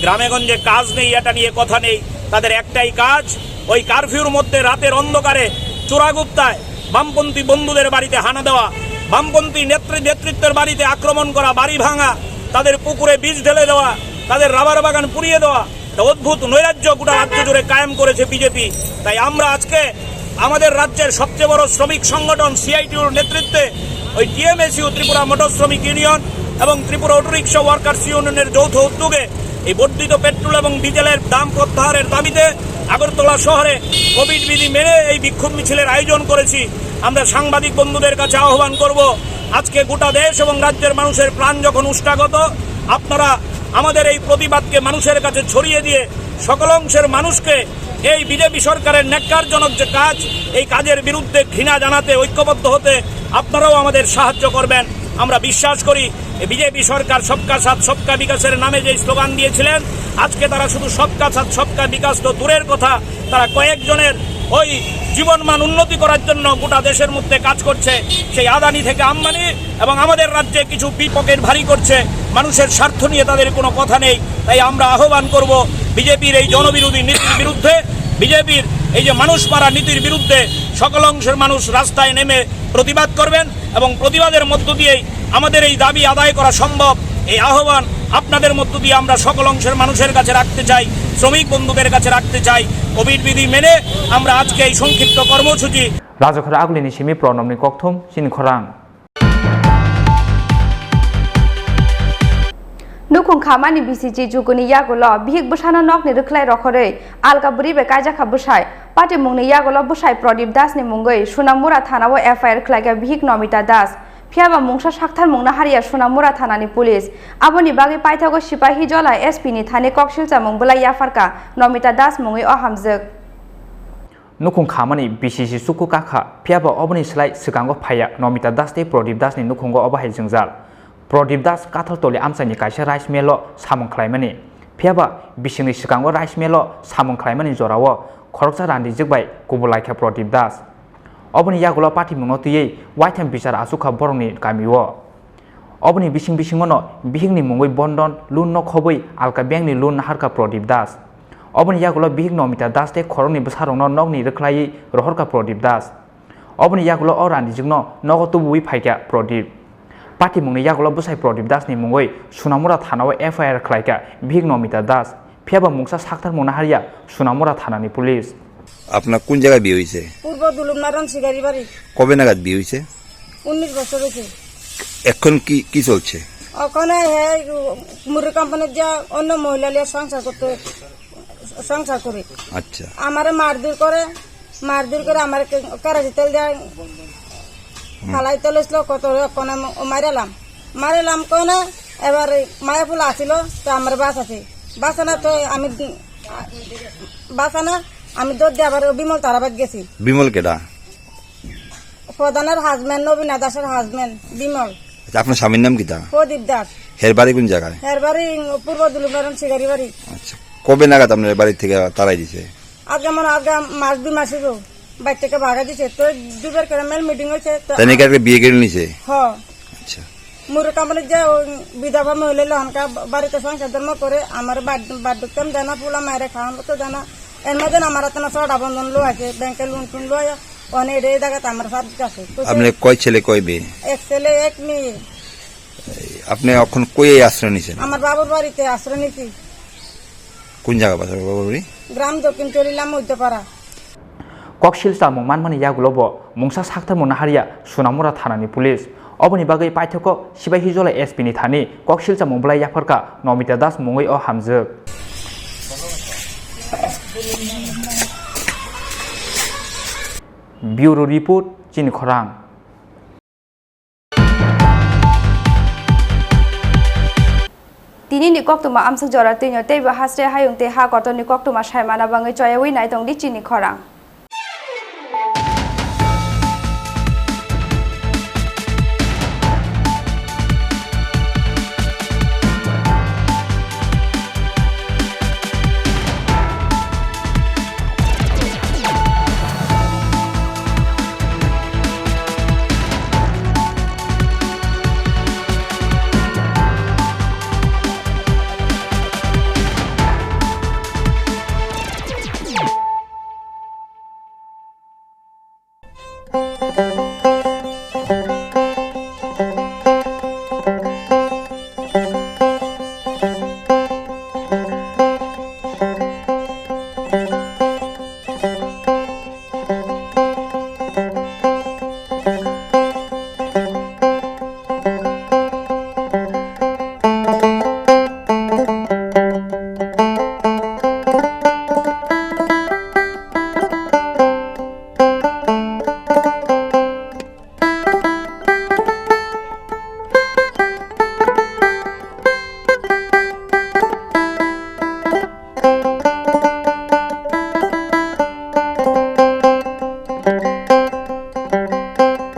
গ্রামেগঞ্জে কাজ নেই এটা নিয়ে কথা নেই। তাদের একটাই কাজ ওই কারফিউর মধ্যে রাতের অন্ধকারে চোরাগুপ্তায় বামপন্থী বন্ধুদের বাড়িতে হানা দেওয়া, বামপন্থী নেতৃত্বের বাড়িতে আক্রমণ করা, বাড়ি ভাঙা, তাদের পুকুরে বীজ ঢেলে দেওয়া, তাদের রাবার বাগান পুড়িয়ে দেওয়া, অদ্ভুত নৈরাজ্য গোটা রাজ্য জুড়ে কায়েম করেছে বিজেপি। তাই আমরা আজকে আমাদের রাজ্যের সবচেয়ে বড় শ্রমিক সংগঠন সিআইটিউর নেতৃত্বে ওই টিএমএসইউ ত্রিপুরা মোটর শ্রমিক ইউনিয়ন এবং ত্রিপুরা অটো রিক্সা ওয়ার্কার্স ইউনিয়নের যৌথ উদ্যোগে এই বর্ধিত পেট্রোল এবং ডিজেলের দাম প্রত্যাহারের দাবিতে আগরতলা শহরে কোভিড বিধি মেনে এই বিক্ষোভ মিছিলের আয়োজন করেছি। আমরা সাংবাদিক বন্ধুদের কাছে আহ্বান করব আজকে গোটা দেশ এবং রাজ্যের মানুষের প্রাণ যখন উষ্টাগত আপনারা আমাদের এই প্রতিবাদকে মানুষের কাছে ছড়িয়ে দিয়ে সকল অংশের মানুষকে এই বিজেপি সরকারের ন্যাক্কারজনক যে কাজ, এই কাজের বিরুদ্ধে ঘৃণা জানাতে, ঐক্যবদ্ধ হতে আপনারাও আমাদের সাহায্য করবেন। আমরা বিশ্বাস করি বিজেপি সরকার সবকা সাথ সবকা বিকাশের নামে যে স্লোগান দিয়েছিলেন, আজকে তারা শুধু সবকা সাথ সবকা বিকাশ তো দূরের কথা, তারা কয়েকজনের ওই জীবনমান উন্নতি করার জন্য গোটা দেশের মধ্যে কাজ করছে। সেই আদানি থেকে আম্বানি এবং আমাদের রাজ্যে কিছু পকেট ভারী করছে, মানুষের স্বার্থ নিয়ে তাদের কোনো কথা নেই। তাই আমরা আহ্বান করব বিজেপির এই জনবিরোধী নীতির বিরুদ্ধে, বিজেপির এই যে মানুষ মারা নীতির বিরুদ্ধে সকল অংশের মানুষ রাস্তায় নেমে প্রতিবাদ করবেন এবং প্রতিবাদের মধ্য দিয়েই আমাদের এই দাবি আদায় করা সম্ভব। এই আহ্বান আপনাদের মধ্য দিয়ে আমরা সকল অংশের মানুষের কাছে রাখতে চাই, শ্রমিক বন্ধুদের কাছে রাখতে চাই। কোভিড বিধি মেনে আমরা আজকে এই সংক্ষিপ্ত কর্মসূচি রাজখর আগুলিনি সিমি প্রণমনি ককথম চিনি খরাং নুখুং খামানি বিসিজি जुगुनि यागुलो बिहिक बुसानो नकनि रख्लाय रखरै आलगा बुरि बे कायजाखा बुसाय पार्टी मुंनि यागुलो बुसाय प्रदीप दासनि मुंगै सुनामुरा थानाव एफआईआर खलायगा बिहिक नमिता दास फियाबा मुंसा साक्थार मुंना हारिया सुनामुरा थानानि पुलिस आबोनि बागै पाइथागो सिपाही जला एसपी नि थाने कक्सिलचा मुंबला याफारका नमिता दास मुंगै अहामजोग नुखुं खामानि बिसिसि सुकु काखा फियाबा अबनि स्लाय सिगांगो फाया नमिता दास ते प्रदीप दासनि नुखुंगो अबाहाय जोंजाल प्रदीप दास काथलतलि आमसानि कायसा राइस मेलो सामं खालायमानि फियाबा बिसिंनि सिगांगो राइस मेलो सामं खालायमानि जरावो खरकसा रान्दि जोगबाय गुबुलायखा प्रदीप दास अबनि यागुला पार्टी मुंगतियै वाइथाम बिचार आसुखा बरंनि गामियो अबनि बिसिंनो बिहिंनि मुंगै बन्दन लुन न खबै आलका बेंकनि लुन हारका प्रदीप दास अबनि यागुला बिहिं नमिता दास ते खरंनि बसारंनो नगनि रख्लायै रहरका प्रदीप दास अबनि यागुला अ रान्दि जोगनो नगतुबुयै फायगा प्रदीप पार्टी मुंनि यागुला बुसाय प्रदीप दासनि मुंगै सुनामुरा थानाव एफआईआर खलायगा बिहिं नमिता दास फियाबा मुंसा साक्थार मुंना हारिया सुनामुरा थानानि पुलिस আপনার কোন জায়গায় বিয়ে হয়েছে? পূর্ব দুলুমনারায়ণ শিকারি বাড়ি। কবে নাগাদ বিয়ে হয়েছে? 19 বছর হয়েছে। এখন কি চলছে? ওখানে মুরগি কোম্পানির যা অন্য মহিলা লিয়ে সংসার করে। আচ্ছা। আমারে মারধর করে আমার কারাজি তেল দেয় ফালাই তেল কত কোনে মারালাম কোনে এবার মায়া ফুল আসিল তো আমার বাস আছে বাসানা তো আমি দৌড় দিয়ে আবার বিমল তারাবাদ গেছি। বিমল কেডা? প্রধানের হাজবেন্ড, নবীনা দাসের হাজবেন্ড বিমল। আচ্ছা, আপনার স্বামীর নাম কিতা? প্রদীপ দাস। হের বাড়ি কোন জায়গায়? হের বাড়ি পূর্ব দুলুমনারায়ণ শিকারি বাড়ি। আচ্ছা, কবে নাগাদ আপনার বাড়ি থেকে তারাই দিছে? আগে মাস 2 মাস হলো বাড়ি থেকে ভাড়া দিছে তো দুবার করে মেল মিটিং হয়েছে তাই নাকি বিয়ে করে নিছে? হ্যাঁ। আচ্ছা, মুরগি কোম্পানির যে বিধবা মহিলা লহনকা বাড়িতে সংসার ধর্ম করে আমার বাড়িতে জানা ফুলা মায়ের খাওয়ানো তো জানা এর মধ্যে আমার হাতে ছড়া বন্ধন লো আছে ব্যাংকে লোন টুন লো অনেক এই জায়গাতে আমার সার্ভিস আছে। আপনি কয় ছেলে কয় মেয়ে? এক ছেলে এক মেয়ে। আপনি এখন কই আশ্রয় নিছেন? আমার বাবুর বাড়িতে আশ্রয় নিছি। কোন জায়গা বাসার বাবুর বাড়ি? গ্রাম দক্ষিণ চলিলাম মধ্যপাড়া। कक्सिलसा मुंमानमानि यागुलोबो मुंसा साक्थार मुंना हारिया सुनामुरा थानानि पुलिस अबनि बागै पाइथको सिपाही जला एसपी नि थानि कक्सिलसा मुंबला याफारका नमिता दास मुंगै अ हामजोग ब्यूरो रिपोर्ट चिनि खरां Tini ni koktuma amsuk jora tinyo teiba hasre hayung te ha kotoni koktuma shaimana bangai choya wi nai tong di Chini Khorang.